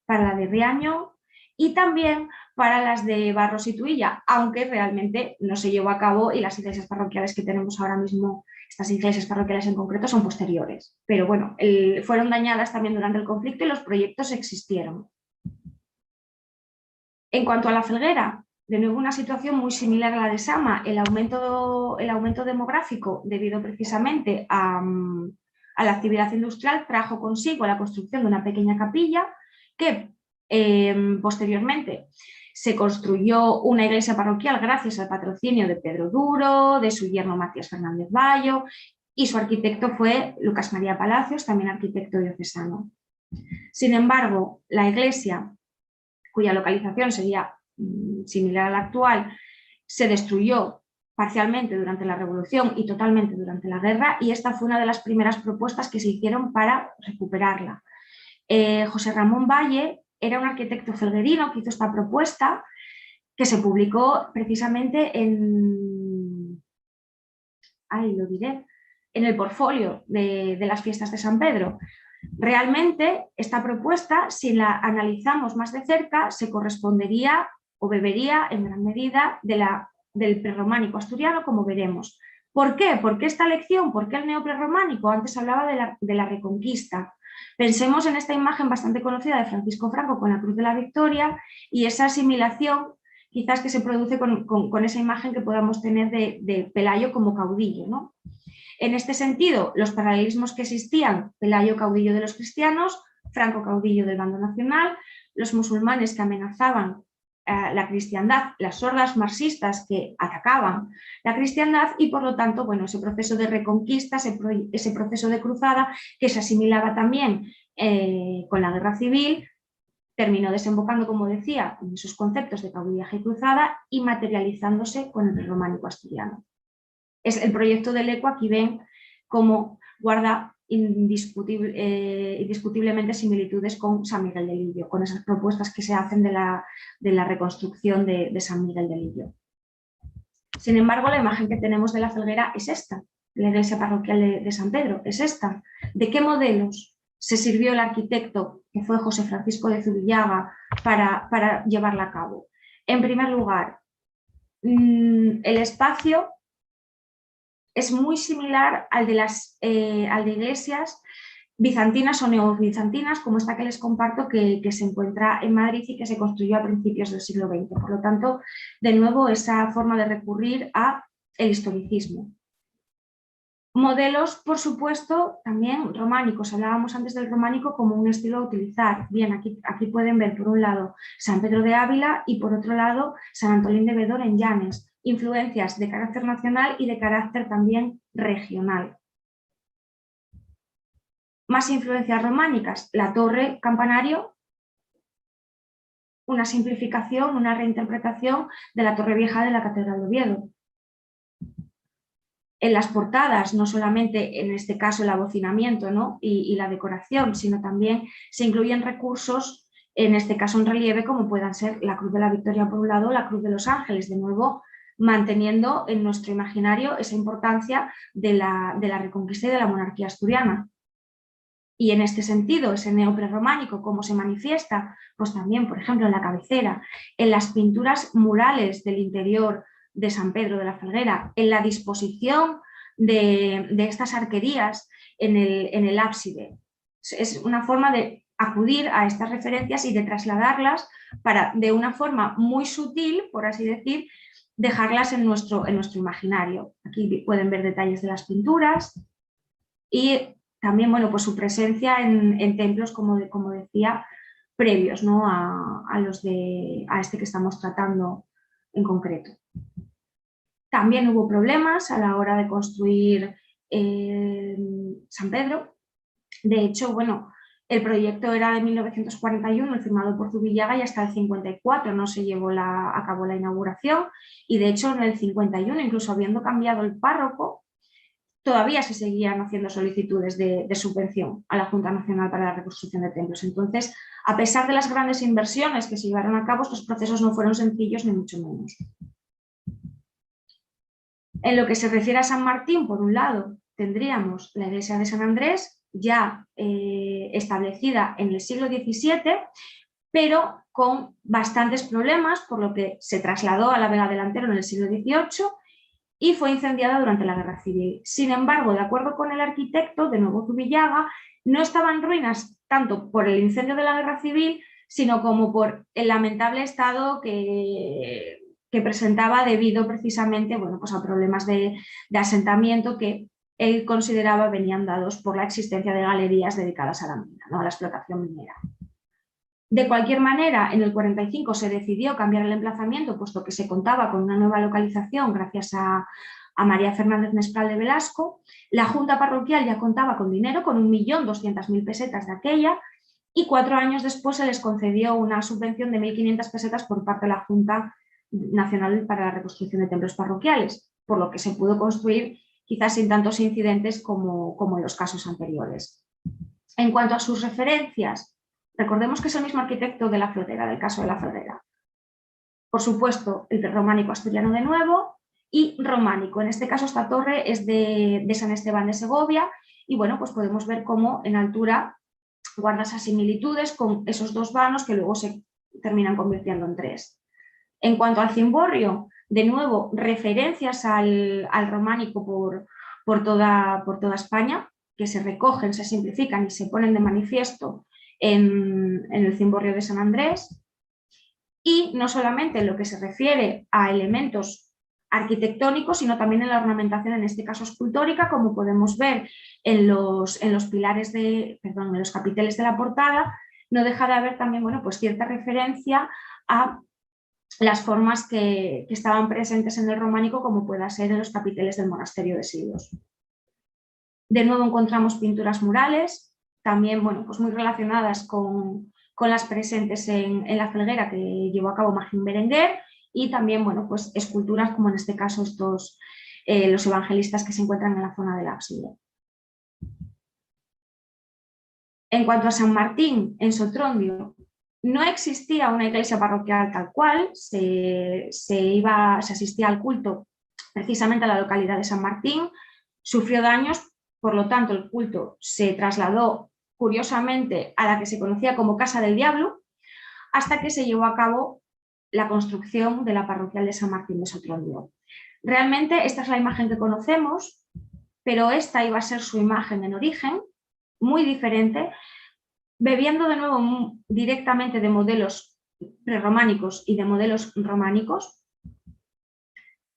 Speaker 3: para la de Riaño y también para las de Barros y Tuilla, aunque realmente no se llevó a cabo y las iglesias parroquiales que tenemos ahora mismo, estas iglesias parroquiales en concreto, son posteriores. Pero bueno, fueron dañadas también durante el conflicto y los proyectos existieron. En cuanto a la Felguera, de nuevo una situación muy similar a la de Sama, el aumento demográfico debido precisamente a la actividad industrial trajo consigo la construcción de una pequeña capilla que posteriormente se construyó una iglesia parroquial gracias al patrocinio de Pedro Duro, de su yerno Matías Fernández Bayo y su arquitecto fue Lucas María Palacios, también arquitecto diocesano. Sin embargo, la iglesia, cuya localización sería similar a la actual, se destruyó parcialmente durante la Revolución y totalmente durante la guerra y esta fue una de las primeras propuestas que se hicieron para recuperarla. José Ramón Valle era un arquitecto felguerino que hizo esta propuesta que se publicó precisamente en el portfolio de las fiestas de San Pedro. Realmente esta propuesta, si la analizamos más de cerca, se correspondería o bebería en gran medida del prerrománico asturiano, como veremos. ¿Por qué? ¿Por qué esta elección? ¿Por qué el neoprerrománico? Antes hablaba de la Reconquista. Pensemos en esta imagen bastante conocida de Francisco Franco con la Cruz de la Victoria y esa asimilación quizás que se produce con esa imagen que podamos tener de Pelayo como caudillo, ¿no? En este sentido, los paralelismos que existían, Pelayo caudillo de los cristianos, Franco caudillo del bando nacional, los musulmanes que amenazaban la cristiandad, las hordas marxistas que atacaban la cristiandad y por lo tanto, bueno, ese proceso de reconquista, ese proceso de cruzada que se asimilaba también con la guerra civil, terminó desembocando, como decía, en esos conceptos de caudillaje y cruzada y materializándose con el románico asturiano. Es el proyecto del ECO, aquí ven cómo guarda indiscutiblemente similitudes con San Miguel de Lillo, con esas propuestas que se hacen de la reconstrucción de San Miguel de Lillo. Sin embargo, la imagen que tenemos de la Felguera es esta, la iglesia parroquial de San Pedro, es esta. ¿De qué modelos se sirvió el arquitecto, que fue José Francisco de Zubillaga, para llevarla a cabo? En primer lugar, el espacio es muy similar al de iglesias bizantinas o neobizantinas, como esta que les comparto, que se encuentra en Madrid y que se construyó a principios del siglo XX. Por lo tanto, de nuevo, esa forma de recurrir al historicismo. Modelos, por supuesto, también románicos. Hablábamos antes del románico como un estilo a utilizar. Bien, aquí pueden ver por un lado San Pedro de Ávila y por otro lado San Antolín de Bedor en Llanes. influencias de carácter nacional y de carácter también regional. Más influencias románicas, la torre campanario, una simplificación, una reinterpretación de la torre vieja de la Catedral de Oviedo. En las portadas, no solamente en este caso el abocinamiento, ¿no? y la decoración, sino también se incluyen recursos, en este caso en relieve, como puedan ser la Cruz de la Victoria por un lado, la Cruz de los Ángeles, de nuevo manteniendo en nuestro imaginario esa importancia de la Reconquista y de la monarquía asturiana. Y en este sentido, ese neoprerrománico, ¿cómo se manifiesta? Pues también, por ejemplo, en la cabecera, en las pinturas murales del interior de San Pedro de la Felguera, en la disposición de estas arquerías en el ábside. Es una forma de acudir a estas referencias y de trasladarlas para, de una forma muy sutil, por así decir, dejarlas en nuestro imaginario. Aquí pueden ver detalles de las pinturas y también, bueno, pues su presencia en templos, como decía, previos, ¿no? a este que estamos tratando en concreto. También hubo problemas a la hora de construir San Pedro. De hecho, bueno, el proyecto era de 1941, el firmado por Zubillaga, y hasta el 54 no se llevó a cabo la inauguración. Y de hecho, en el 51, incluso habiendo cambiado el párroco, todavía se seguían haciendo solicitudes de subvención a la Junta Nacional para la Reconstrucción de Templos. Entonces, a pesar de las grandes inversiones que se llevaron a cabo, estos procesos no fueron sencillos ni mucho menos. En lo que se refiere a San Martín, por un lado, tendríamos la iglesia de San Andrés, ya establecida en el siglo XVII, pero con bastantes problemas, por lo que se trasladó a la Vega Delantero en el siglo XVIII y fue incendiada durante la Guerra Civil. Sin embargo, de acuerdo con el arquitecto, de nuevo Zubillaga, no estaba en ruinas tanto por el incendio de la Guerra Civil, sino como por el lamentable estado que presentaba debido precisamente, bueno, pues a problemas de asentamiento que él consideraba venían dados por la existencia de galerías dedicadas a la mina, ¿no? A la explotación minera. De cualquier manera, en el 45 se decidió cambiar el emplazamiento, puesto que se contaba con una nueva localización gracias a María Fernández Mestral de Velasco. La Junta Parroquial ya contaba con dinero, con 1.200.000 pesetas de aquella, y 4 años después se les concedió una subvención de 1.500 pesetas por parte de la Junta Nacional para la Reconstrucción de Templos Parroquiales, por lo que se pudo construir quizás sin tantos incidentes como en los casos anteriores. En cuanto a sus referencias, recordemos que es el mismo arquitecto de la Flotera, del caso de la Flotera. Por supuesto, el prerrománico asturiano de nuevo y románico. En este caso, esta torre es de San Esteban de Segovia y bueno, pues podemos ver cómo en altura guarda esas similitudes con esos 2 vanos que luego se terminan convirtiendo en 3. En cuanto al cimborrio, de nuevo, referencias al románico por toda España, que se recogen, se simplifican y se ponen de manifiesto en el cimborrio de San Andrés. Y no solamente en lo que se refiere a elementos arquitectónicos, sino también en la ornamentación, en este caso escultórica, como podemos ver en los pilares en los capiteles de la portada, no deja de haber también, bueno, pues cierta referencia a las formas que estaban presentes en el románico, como pueda ser en los capiteles del monasterio de Silos. De nuevo encontramos pinturas murales, también, bueno, pues muy relacionadas con las presentes en la Felguera que llevó a cabo Magín Berenguer, y también, bueno, pues esculturas como en este caso los evangelistas que se encuentran en la zona del ábside. En cuanto a San Martín, en Sotrondio, no existía una iglesia parroquial tal cual, se asistía al culto precisamente a la localidad de San Martín, sufrió daños, por lo tanto el culto se trasladó curiosamente a la que se conocía como Casa del Diablo, hasta que se llevó a cabo la construcción de la parroquial de San Martín de Sotrondio. Realmente esta es la imagen que conocemos, pero esta iba a ser su imagen en origen, muy diferente, bebiendo de nuevo directamente de modelos prerrománicos y de modelos románicos,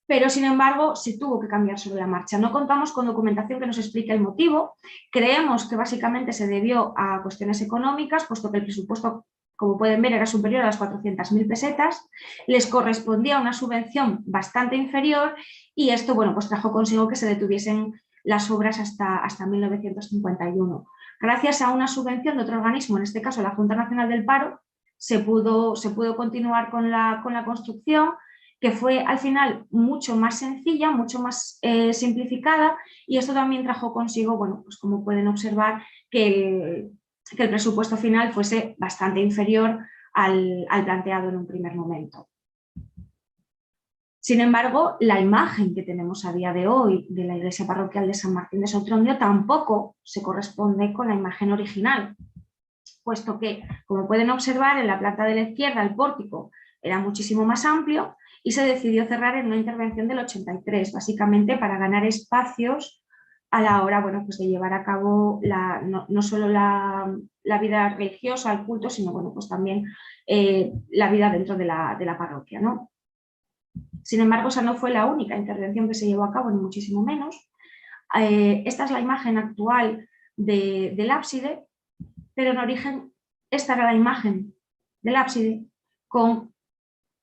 Speaker 3: pero sin embargo se tuvo que cambiar sobre la marcha. No contamos con documentación que nos explique el motivo, creemos que básicamente se debió a cuestiones económicas, puesto que el presupuesto como pueden ver, era superior a las 400.000 pesetas, les correspondía una subvención bastante inferior y esto, bueno, pues trajo consigo que se detuviesen las obras hasta 1951. Gracias a una subvención de otro organismo, en este caso la Junta Nacional del Paro, se pudo continuar con la construcción, que fue al final mucho más sencilla, mucho más simplificada, y esto también trajo consigo, bueno, pues como pueden observar, que el presupuesto final fuese bastante inferior al planteado en un primer momento. Sin embargo, la imagen que tenemos a día de hoy de la iglesia parroquial de San Martín de Soutrondio tampoco se corresponde con la imagen original, puesto que, como pueden observar, en la planta de la izquierda el pórtico era muchísimo más amplio y se decidió cerrar en una intervención del 83, básicamente para ganar espacios a la hora, bueno, pues de llevar a cabo no solo la vida religiosa, el culto, sino, bueno, pues también la vida dentro de la parroquia, ¿no? Sin embargo, esa no fue la única intervención que se llevó a cabo, ni muchísimo menos. Esta es la imagen actual del ábside, pero en origen esta era la imagen del ábside con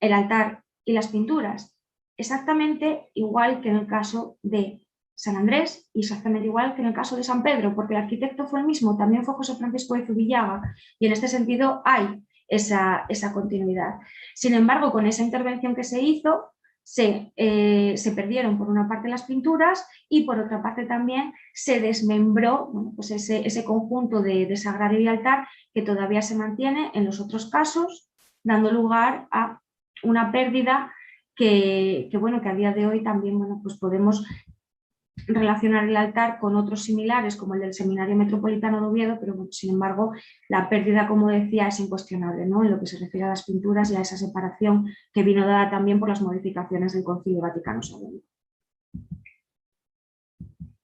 Speaker 3: el altar y las pinturas, exactamente igual que en el caso de San Andrés y exactamente igual que en el caso de San Pedro, porque el arquitecto fue el mismo, también fue José Francisco de Zubillaga, y en este sentido hay esa continuidad. Sin embargo, con esa intervención que se hizo, se perdieron por una parte las pinturas y por otra parte también se desmembró, bueno, pues ese conjunto de sagrario y altar que todavía se mantiene en los otros casos, dando lugar a una pérdida que a día de hoy también, bueno, pues podemos relacionar el altar con otros similares como el del Seminario Metropolitano de Oviedo, pero bueno, sin embargo la pérdida, como decía, es incuestionable, ¿no?, en lo que se refiere a las pinturas y a esa separación que vino dada también por las modificaciones del Concilio Vaticano II.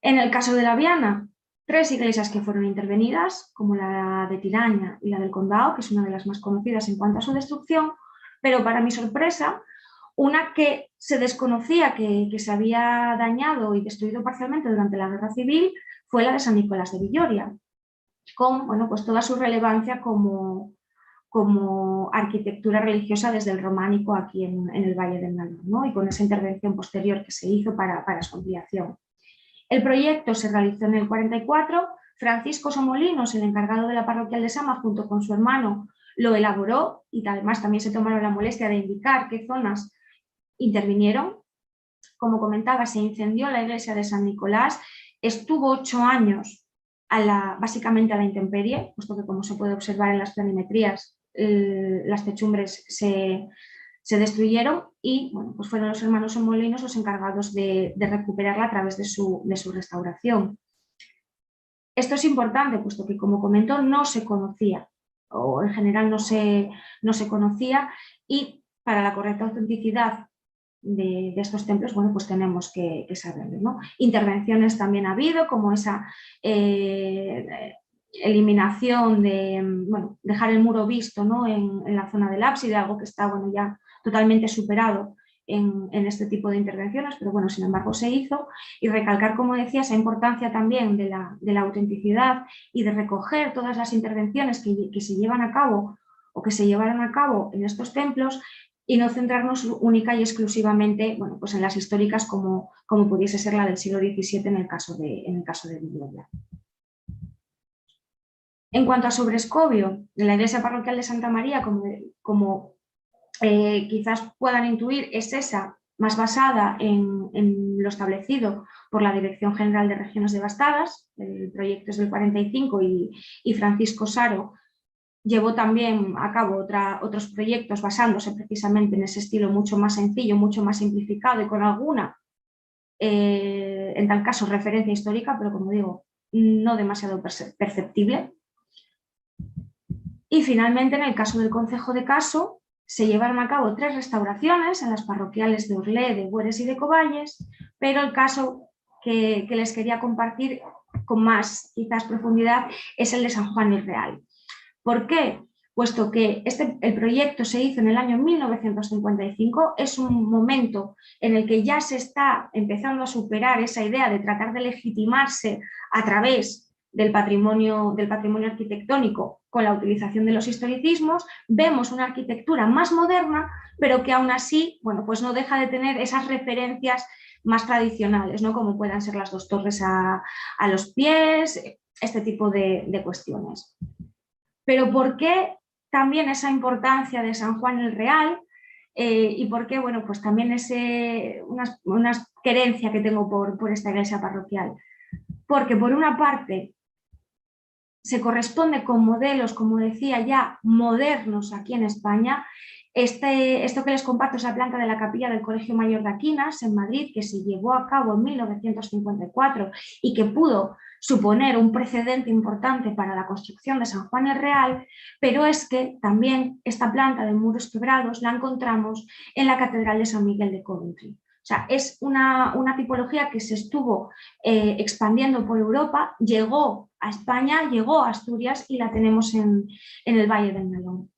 Speaker 3: En el caso de la Viana, 3 iglesias que fueron intervenidas, como la de Tiraña y la del Condado, que es una de las más conocidas en cuanto a su destrucción, pero para mi sorpresa, una que se desconocía que se había dañado y destruido parcialmente durante la Guerra Civil fue la de San Nicolás de Villoria, con, bueno, pues toda su relevancia como arquitectura religiosa desde el románico aquí en el Valle del Nalón, ¿no?, y con esa intervención posterior que se hizo para su ampliación. El proyecto se realizó en el 44, Francisco Somolinos, el encargado de la parroquial de Sama, junto con su hermano, lo elaboró y además también se tomaron la molestia de indicar qué zonas intervinieron. Como comentaba, se incendió la iglesia de San Nicolás, estuvo 8 años básicamente a la intemperie, puesto que, como se puede observar en las planimetrías, las techumbres se destruyeron y, bueno, pues fueron los hermanos Somolinos los encargados de recuperarla a través de su restauración. Esto es importante, puesto que, como comentó, no se conocía, o en general no se conocía, y para la correcta autenticidad de estos templos, bueno, pues tenemos que saberlo, ¿no? Intervenciones también ha habido, como esa eliminación de, bueno, dejar el muro visto, ¿no?, en la zona del ábside, algo que está, bueno, ya totalmente superado en este tipo de intervenciones, pero bueno, sin embargo se hizo, y recalcar, como decía, esa importancia también de la autenticidad y de recoger todas las intervenciones que se llevan a cabo o que se llevaron a cabo en estos templos, y no centrarnos única y exclusivamente, bueno, pues en las históricas como pudiese ser la del siglo XVII en el caso de Villoria. En cuanto a sobrescobio, de la iglesia parroquial de Santa María, como quizás puedan intuir, es esa más basada en lo establecido por la Dirección General de Regiones Devastadas. El proyecto es del 45 y Francisco Saro llevó también a cabo otros proyectos basándose precisamente en ese estilo mucho más sencillo, mucho más simplificado y con alguna, en tal caso, referencia histórica, pero, como digo, no demasiado perceptible. Y finalmente, en el caso del concejo de Caso, se llevaron a cabo 3 restauraciones en las parroquiales de Orlé, de Bueres y de Coballes, pero el caso que les quería compartir con más quizás profundidad es el de San Juan el Real. ¿Por qué? Puesto que el proyecto se hizo en el año 1955, es un momento en el que ya se está empezando a superar esa idea de tratar de legitimarse a través del patrimonio arquitectónico con la utilización de los historicismos, vemos una arquitectura más moderna, pero que aún así, bueno, pues no deja de tener esas referencias más tradicionales, ¿no? Como puedan ser las dos torres a los pies, este tipo de cuestiones. Pero ¿por qué también esa importancia de San Juan el Real? Y por qué, bueno, pues también una querencia que tengo por esta iglesia parroquial. Porque por una parte se corresponde con modelos, como decía ya, modernos aquí en España. Esto que les comparto es la planta de la capilla del Colegio Mayor de Aquinas en Madrid, que se llevó a cabo en 1954 y que pudo suponer un precedente importante para la construcción de San Juan el Real, pero es que también esta planta de muros quebrados la encontramos en la Catedral de San Miguel de Coventry. O sea, es una tipología que se estuvo expandiendo por Europa, llegó a España, llegó a Asturias y la tenemos en el Valle del Nalón.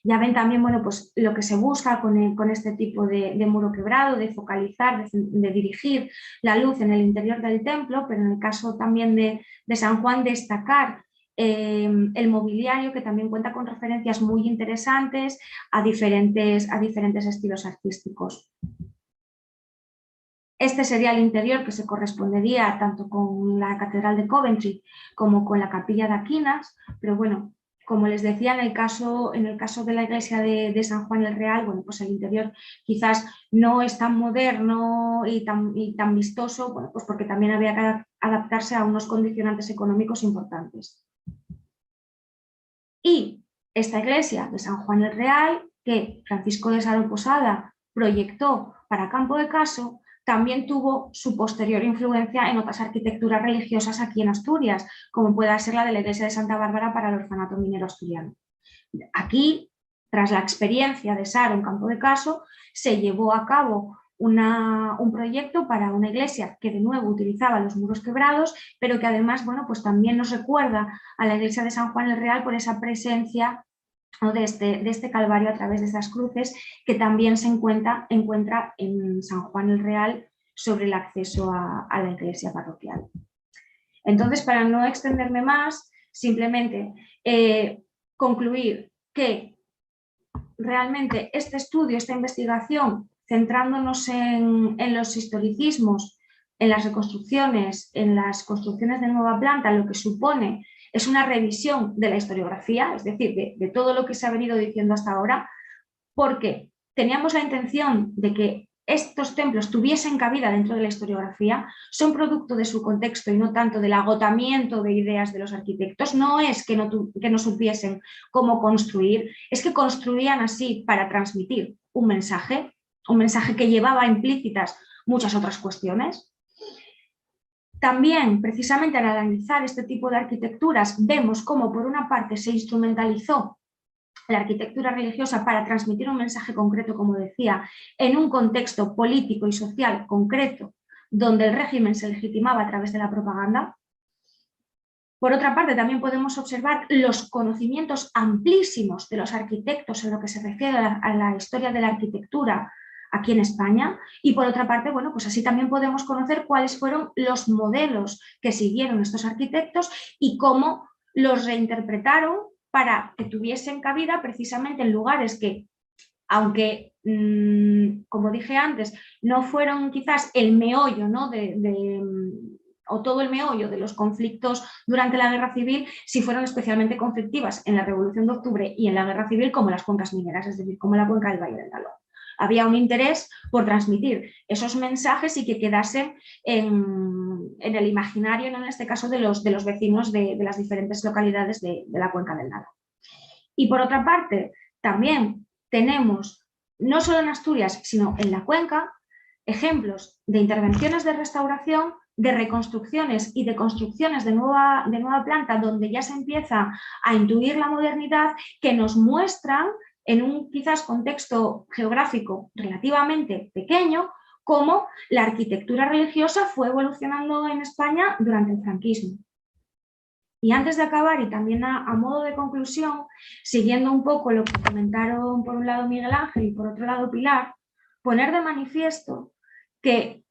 Speaker 3: Ya ven también, bueno, pues lo que se busca con este tipo de muro quebrado, de focalizar, de dirigir la luz en el interior del templo, pero en el caso también de San Juan, destacar el mobiliario, que también cuenta con referencias muy interesantes a diferentes estilos artísticos. Este sería el interior que se correspondería tanto con la Catedral de Coventry como con la Capilla de Aquinas, pero bueno, como les decía, en el caso de la iglesia de San Juan el Real, bueno, pues el interior quizás no es tan moderno y tan vistoso, bueno, pues porque también había que adaptarse a unos condicionantes económicos importantes. Y esta iglesia de San Juan el Real, que Francisco de Saro Posada proyectó para Campo de Caso, también tuvo su posterior influencia en otras arquitecturas religiosas aquí en Asturias, como pueda ser la de la iglesia de Santa Bárbara para el orfanato minero asturiano. Aquí, tras la experiencia de Saro en Campo de Caso, se llevó a cabo un proyecto para una iglesia que de nuevo utilizaba los muros quebrados, pero que además, bueno, pues también nos recuerda a la iglesia de San Juan el Real por esa presencia, ¿no?, de este calvario a través de estas cruces, que también se encuentra en San Juan el Real sobre el acceso a la iglesia parroquial. Entonces, para no extenderme más, simplemente concluir que realmente este estudio, esta investigación, centrándonos en los historicismos, en las reconstrucciones, en las construcciones de nueva planta, lo que supone es una revisión de la historiografía, es decir, de todo lo que se ha venido diciendo hasta ahora, porque teníamos la intención de que estos templos tuviesen cabida dentro de la historiografía, son producto de su contexto y no tanto del agotamiento de ideas de los arquitectos. No es que no supiesen cómo construir, es que construían así para transmitir un mensaje que llevaba implícitas muchas otras cuestiones. También, precisamente al analizar este tipo de arquitecturas, vemos cómo por una parte se instrumentalizó la arquitectura religiosa para transmitir un mensaje concreto, como decía, en un contexto político y social concreto, donde el régimen se legitimaba a través de la propaganda. Por otra parte, también podemos observar los conocimientos amplísimos de los arquitectos en lo que se refiere a la historia de la arquitectura aquí en España, y por otra parte, bueno, pues así también podemos conocer cuáles fueron los modelos que siguieron estos arquitectos y cómo los reinterpretaron para que tuviesen cabida precisamente en lugares que, aunque, como dije antes, no fueron quizás el meollo, ¿no?, o todo el meollo de los conflictos durante la Guerra Civil, sí fueron especialmente conflictivas en la Revolución de Octubre y en la Guerra Civil, como las cuencas mineras, es decir, como la cuenca del Valle del Nalón. Había un interés por transmitir esos mensajes y que quedasen en el imaginario, ¿no?, en este caso de los vecinos de las diferentes localidades de la cuenca del Nalón. Y por otra parte, también tenemos, no solo en Asturias, sino en la cuenca, ejemplos de intervenciones de restauración, de reconstrucciones y de construcciones de nueva planta, donde ya se empieza a intuir la modernidad, que nos muestran, en un quizás contexto geográfico relativamente pequeño, cómo la arquitectura religiosa fue evolucionando en España durante el franquismo. Y antes de acabar, y también a modo de conclusión, siguiendo un poco lo que comentaron por un lado Miguel Ángel y por otro lado Pilar, poner de manifiesto que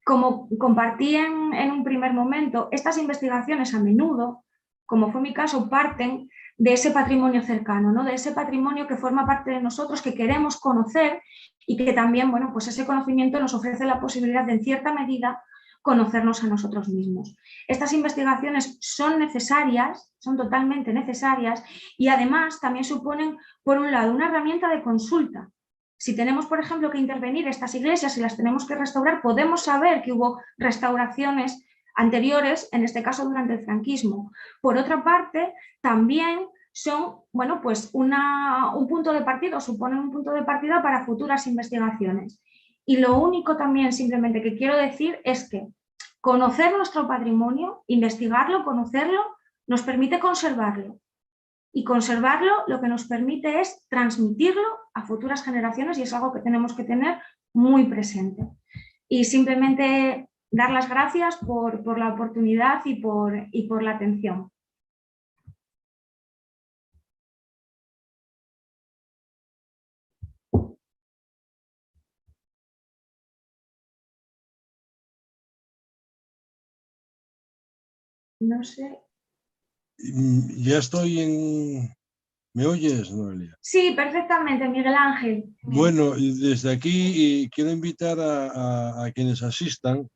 Speaker 3: como compartí en un primer momento, estas investigaciones a menudo, como fue mi caso, parten de ese patrimonio cercano, ¿no? De ese patrimonio que forma parte de nosotros, que queremos conocer y que también, bueno, pues ese conocimiento nos ofrece la posibilidad de, en cierta medida, conocernos a nosotros mismos. Estas investigaciones son necesarias, son totalmente necesarias y además también suponen, por un lado, una herramienta de consulta. Si tenemos, por ejemplo, que intervenir estas iglesias y las tenemos que restaurar, podemos saber que hubo restauraciones anteriores, en este caso durante el franquismo. Por otra parte, también son, bueno, pues un punto de partida, suponen un punto de partida para futuras investigaciones. Y lo único también simplemente que quiero decir es que conocer nuestro patrimonio, investigarlo, conocerlo, nos permite conservarlo. Y conservarlo lo que nos permite es transmitirlo a futuras generaciones y es algo que tenemos que tener muy presente. Y simplemente dar las gracias por la oportunidad y por la atención. No sé.
Speaker 1: Ya estoy en... ¿Me oyes, Noelia?
Speaker 3: Sí, perfectamente, Miguel Ángel.
Speaker 1: Bueno, desde aquí quiero invitar a quienes asistan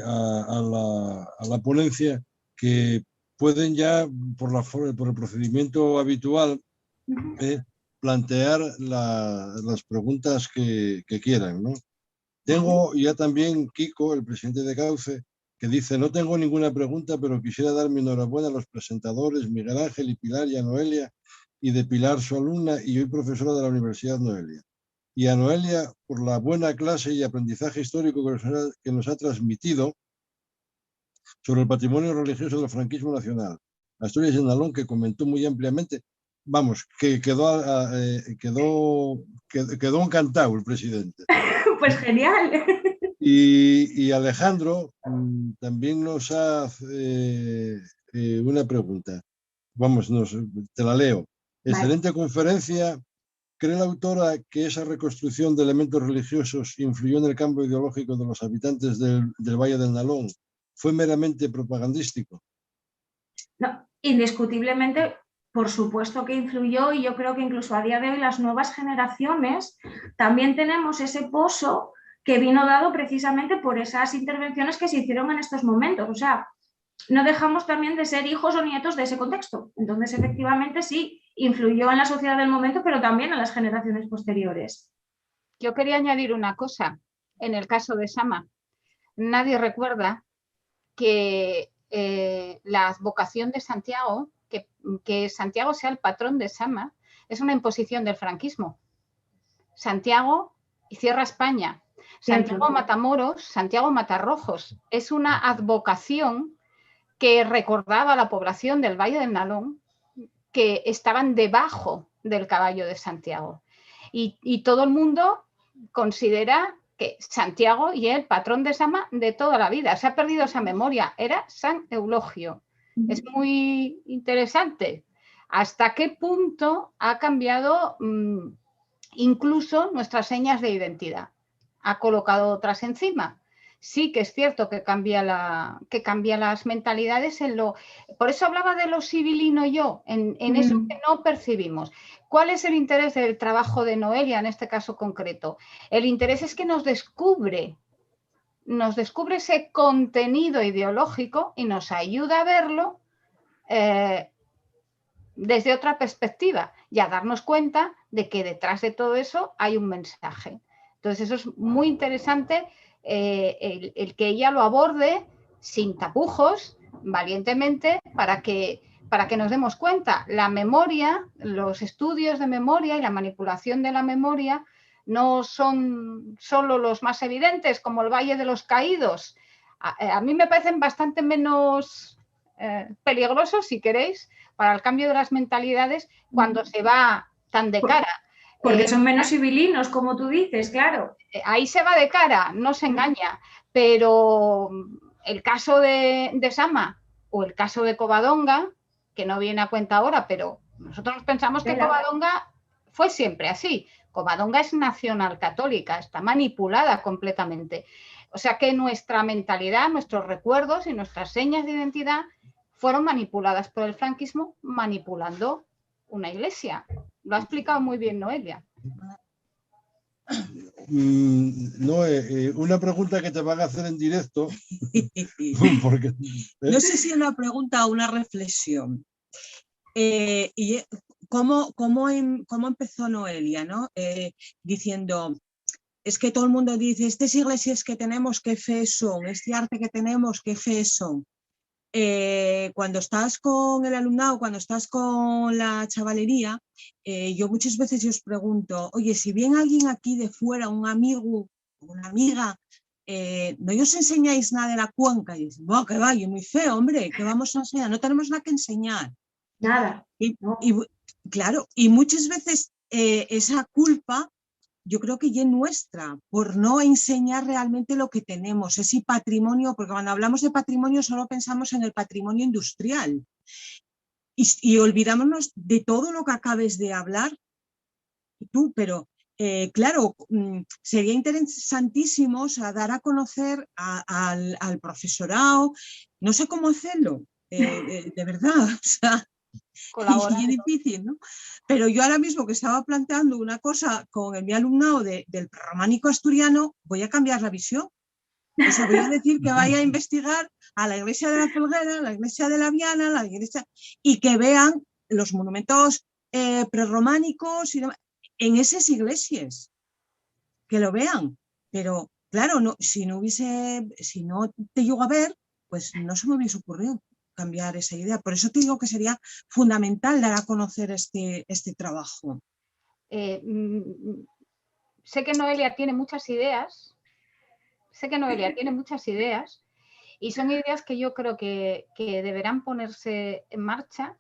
Speaker 1: a la ponencia, que pueden ya, por el procedimiento habitual, plantear las preguntas que quieran, ¿no? Tengo ya también Kiko, el presidente de Cauce, que dice: no tengo ninguna pregunta, pero quisiera dar mi enhorabuena a los presentadores Miguel Ángel y Pilar, y a Noelia, y de Pilar, su alumna y hoy profesora de la Universidad Noelia. Y a Noelia por la buena clase y aprendizaje histórico que nos ha transmitido sobre el patrimonio religioso del franquismo nacional. Asturias y Nalón, que comentó muy ampliamente. Vamos, que quedó encantado el presidente.
Speaker 3: Pues genial.
Speaker 1: Y Alejandro también nos hace una pregunta. Vamos, te la leo. Excelente conferencia. ¿Cree la autora que esa reconstrucción de elementos religiosos influyó en el cambio ideológico de los habitantes del Valle del Nalón? ¿Fue meramente propagandístico?
Speaker 3: No, indiscutiblemente, por supuesto que influyó, y yo creo que incluso a día de hoy las nuevas generaciones también tenemos ese pozo que vino dado precisamente por esas intervenciones que se hicieron en estos momentos. O sea, no dejamos también de ser hijos o nietos de ese contexto. Entonces, efectivamente, sí, influyó en la sociedad del momento, pero también en las generaciones posteriores.
Speaker 2: Yo quería añadir una cosa. En el caso de Sama, nadie recuerda que la advocación de Santiago, que Santiago sea el patrón de Sama, es una imposición del franquismo. Santiago cierra España. Santiago Matamoros, Santiago Matarrojos. Es una advocación que recordaba a la población del Valle del Nalón que estaban debajo del caballo de Santiago. Y todo el mundo considera que Santiago y el patrón de Sama de toda la vida. Se ha perdido esa memoria. Era San Eulogio. Es muy interesante. ¿Hasta qué punto ha cambiado incluso nuestras señas de identidad? Ha colocado otras encima. Sí que es cierto que cambia las mentalidades por eso hablaba de lo civilino yo, en eso que no percibimos. ¿Cuál es el interés del trabajo de Noelia en este caso concreto? El interés es que nos descubre ese contenido ideológico y nos ayuda a verlo desde otra perspectiva y a darnos cuenta de que detrás de todo eso hay un mensaje. Entonces eso es muy interesante, el que ella lo aborde sin tapujos, valientemente, para que nos demos cuenta. La memoria, los estudios de memoria y la manipulación de la memoria no son solo los más evidentes, como el Valle de los Caídos. A mí me parecen bastante menos peligrosos, si queréis, para el cambio de las mentalidades cuando se va tan de cara.
Speaker 3: Porque son menos civilinos, como tú dices, claro.
Speaker 2: Ahí se va de cara, no se engaña, pero el caso de Sama o el caso de Covadonga, que no viene a cuenta ahora, pero nosotros pensamos que Covadonga fue siempre así. Covadonga es nacional católica, está manipulada completamente. O sea que nuestra mentalidad, nuestros recuerdos y nuestras señas de identidad fueron manipuladas por el franquismo, manipulando una iglesia. Lo ha explicado muy bien Noelia.
Speaker 1: No, una pregunta que te van a hacer en directo. Porque,
Speaker 4: no sé si es una pregunta o una reflexión. ¿Cómo empezó Noelia, ¿no? Diciendo, es que todo el mundo dice, estas iglesias que tenemos, qué fe son, este arte que tenemos, qué fe son. Cuando estás con el alumnado, cuando estás con la chavalería, yo muchas veces os pregunto, oye, si viene alguien aquí de fuera, un amigo, una amiga, ¿no os enseñáis nada de la cuenca? Y dicen, que vaya, muy feo, hombre, ¿qué vamos a enseñar? No tenemos nada que enseñar.
Speaker 3: Nada.
Speaker 4: Claro, y muchas veces esa culpa yo creo que ya es nuestra, por no enseñar realmente lo que tenemos, ese patrimonio, porque cuando hablamos de patrimonio solo pensamos en el patrimonio industrial y olvidámonos de todo lo que acabes de hablar tú, pero claro, sería interesantísimo dar a conocer al profesorado, no sé cómo hacerlo, de verdad, o sea, y es difícil, ¿no? Pero yo ahora mismo que estaba planteando una cosa con mi alumnado del románico asturiano, voy a cambiar la visión. O sea, voy a decir que vaya a investigar a la iglesia de la Felguera, a la iglesia de la Viana, la iglesia, y que vean los monumentos prerrománicos y demás, en esas iglesias, que lo vean. Pero claro, no, si no te llego a ver, pues no se me hubiese ocurrido cambiar esa idea. Por eso te digo que sería fundamental dar a conocer este trabajo.
Speaker 2: Sé que Noelia tiene muchas ideas, y son ideas que yo creo que deberán ponerse en marcha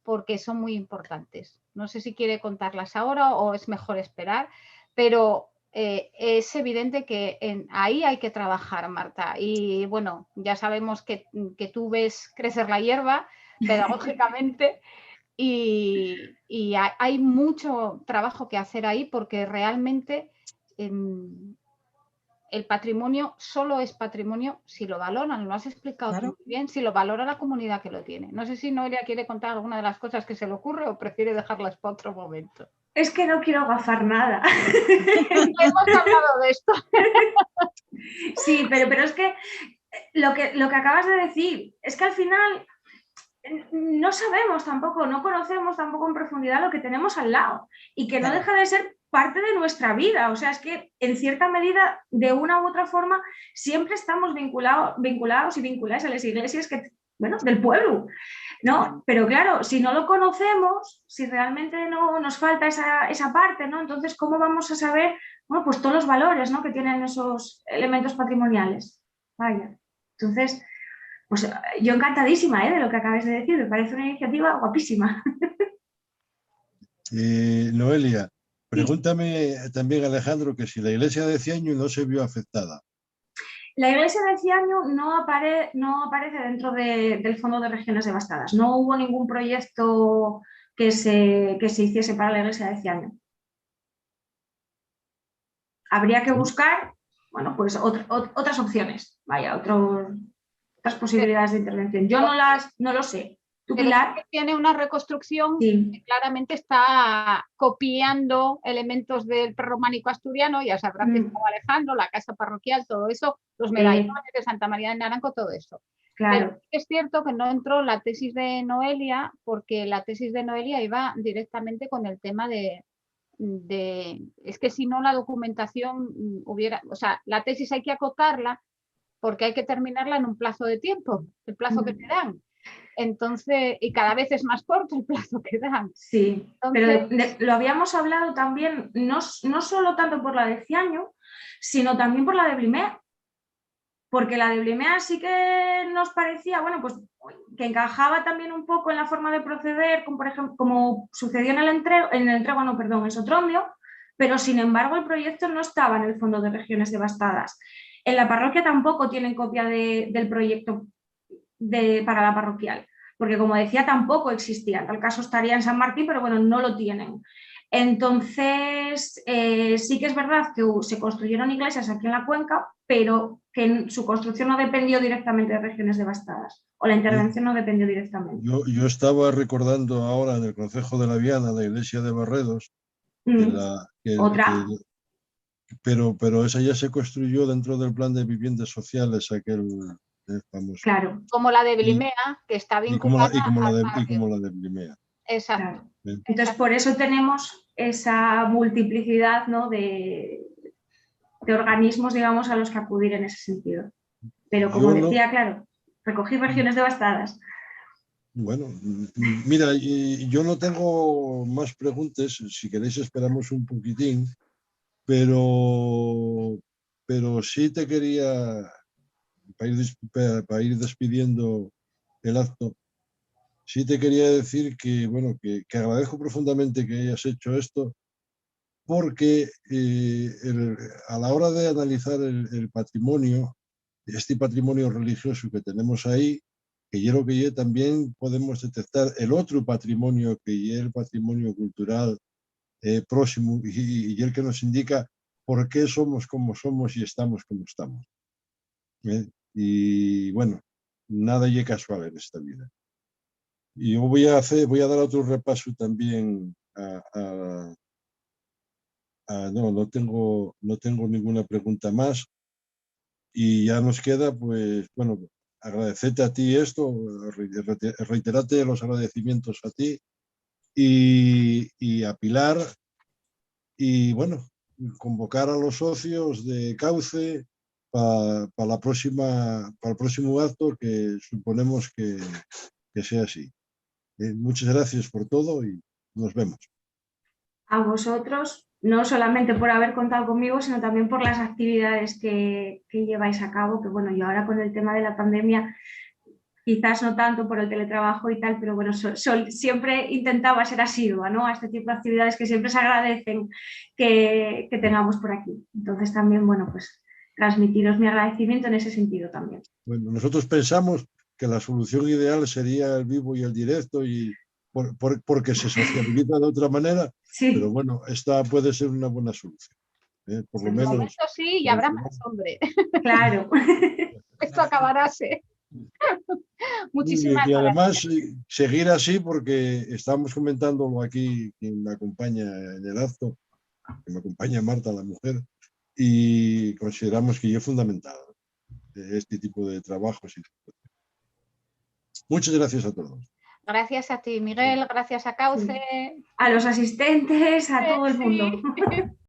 Speaker 2: porque son muy importantes. No sé si quiere contarlas ahora o es mejor esperar, pero es evidente que ahí hay que trabajar, Marta. Y bueno, ya sabemos que tú ves crecer la hierba pedagógicamente y hay mucho trabajo que hacer ahí porque realmente el patrimonio solo es patrimonio si lo valoran, lo has explicado
Speaker 4: Claro.
Speaker 2: muy bien, si lo valora la comunidad que lo tiene. No sé si Noelia quiere contar alguna de las cosas que se le ocurre o prefiere dejarlas para otro momento.
Speaker 3: Es que no quiero agafar nada.
Speaker 2: Hemos hablado de esto.
Speaker 3: Sí, pero es que lo que acabas de decir, es que al final no sabemos tampoco, no conocemos tampoco en profundidad lo que tenemos al lado y que no deja de ser parte de nuestra vida. O sea, es que en cierta medida, de una u otra forma, siempre estamos vinculados y vinculadas a las iglesias del pueblo, ¿no? Pero claro, si no lo conocemos, si realmente no nos falta esa parte, ¿no? Entonces, ¿cómo vamos a saber, bueno, pues todos los valores, ¿no?, que tienen esos elementos patrimoniales? Vaya. Entonces, pues yo encantadísima de lo que acabas de decir, me parece una iniciativa guapísima.
Speaker 1: Noelia, pregúntame también, Alejandro, que si la iglesia de Ciaño no se vio afectada.
Speaker 3: La iglesia de Ciaño no aparece dentro del Fondo de Regiones Devastadas. No hubo ningún proyecto que se hiciese para la iglesia de Ciaño. Habría que buscar, bueno, pues otras opciones, vaya, otras posibilidades de intervención. Yo no lo sé. ¿Tú, Pilar?
Speaker 2: Pero tiene una reconstrucción que claramente está copiando elementos del prerrománico asturiano, ya sabrá que estaba Alejandro, la casa parroquial, todo eso, los medallones de Santa María de Naranco, todo eso.
Speaker 3: Claro.
Speaker 2: Pero es cierto que no entró la tesis de Noelia, porque la tesis de Noelia iba directamente con el tema es que si no la documentación o sea, la tesis hay que acotarla porque hay que terminarla en un plazo de tiempo, el plazo que te dan. Entonces, y cada vez es más corto el plazo que dan.
Speaker 3: Sí,
Speaker 2: entonces,
Speaker 3: pero lo habíamos hablado también, no solo tanto por la de Ciaño, sino también por la de Blimea, porque la de Blimea sí que nos parecía, bueno, pues que encajaba también un poco en la forma de proceder, como por ejemplo, como sucedió en el Sotrondio, pero sin embargo el proyecto no estaba en el Fondo de Regiones Devastadas. En la parroquia tampoco tienen copia del proyecto para la parroquial, porque como decía tampoco existía, en tal caso estaría en San Martín, pero bueno, no lo tienen. Entonces sí que es verdad que se construyeron iglesias aquí en la cuenca, pero que su construcción no dependió directamente de regiones devastadas, o la intervención no dependió directamente.
Speaker 1: Yo estaba recordando ahora en el Concejo de la Viana, la iglesia de Barredos,
Speaker 3: ¿Otra?
Speaker 1: pero esa ya se construyó dentro del plan de viviendas sociales, aquel famoso.
Speaker 3: Claro.
Speaker 2: Como la de Blimea, que está vinculada
Speaker 1: y como
Speaker 2: al
Speaker 1: la
Speaker 2: barrio.
Speaker 1: de Blimea.
Speaker 2: Exacto.
Speaker 3: Claro. Entonces, por eso tenemos esa multiplicidad, ¿no?, de organismos, digamos, a los que acudir en ese sentido. Pero como decía, claro, recogí regiones devastadas.
Speaker 1: Bueno, mira, yo no tengo más preguntas. Si queréis esperamos un poquitín, pero sí te quería, para ir despidiendo el acto, sí te quería decir que, bueno, que agradezco profundamente que hayas hecho esto, porque a la hora de analizar el patrimonio, este patrimonio religioso que tenemos ahí, que yo creo que también podemos detectar el otro patrimonio, que es el patrimonio cultural próximo, y el que nos indica por qué somos como somos y estamos como estamos. Y bueno, nada es casual en esta vida. Y yo voy a dar otro repaso también no tengo ninguna pregunta más. Y ya nos queda, pues, bueno, agradecerte a ti esto, reiterarte los agradecimientos a ti y a Pilar, y bueno, convocar a los socios de Cauce para el próximo acto, que suponemos que sea así. Muchas gracias por todo y nos vemos.
Speaker 3: A vosotros, no solamente por haber contado conmigo, sino también por las actividades que lleváis a cabo, que bueno, yo ahora con el tema de la pandemia, quizás no tanto por el teletrabajo y tal, pero bueno, siempre intentaba ser asidua, ¿no?, a este tipo de actividades que siempre se agradecen que tengamos por aquí. Entonces también, bueno, pues transmitiros mi agradecimiento en ese sentido también.
Speaker 1: Bueno, nosotros pensamos que la solución ideal sería el vivo y el directo, y porque se sociabiliza de otra manera,
Speaker 3: sí.
Speaker 1: Pero bueno, esta puede ser una buena solución. Por lo menos.
Speaker 2: Momento sí, y habrá más, hombre.
Speaker 3: Claro.
Speaker 2: Esto acabará así. Muchísimas
Speaker 1: Y además
Speaker 2: gracias.
Speaker 1: seguir así, porque estamos comentándolo aquí, quien me acompaña en el acto, que me acompaña Marta, la mujer, y consideramos que es fundamental este tipo de trabajos. Muchas gracias a todos.
Speaker 2: Gracias a ti, Miguel, gracias a Cauce.
Speaker 3: A los asistentes, a todo el mundo.
Speaker 2: Sí.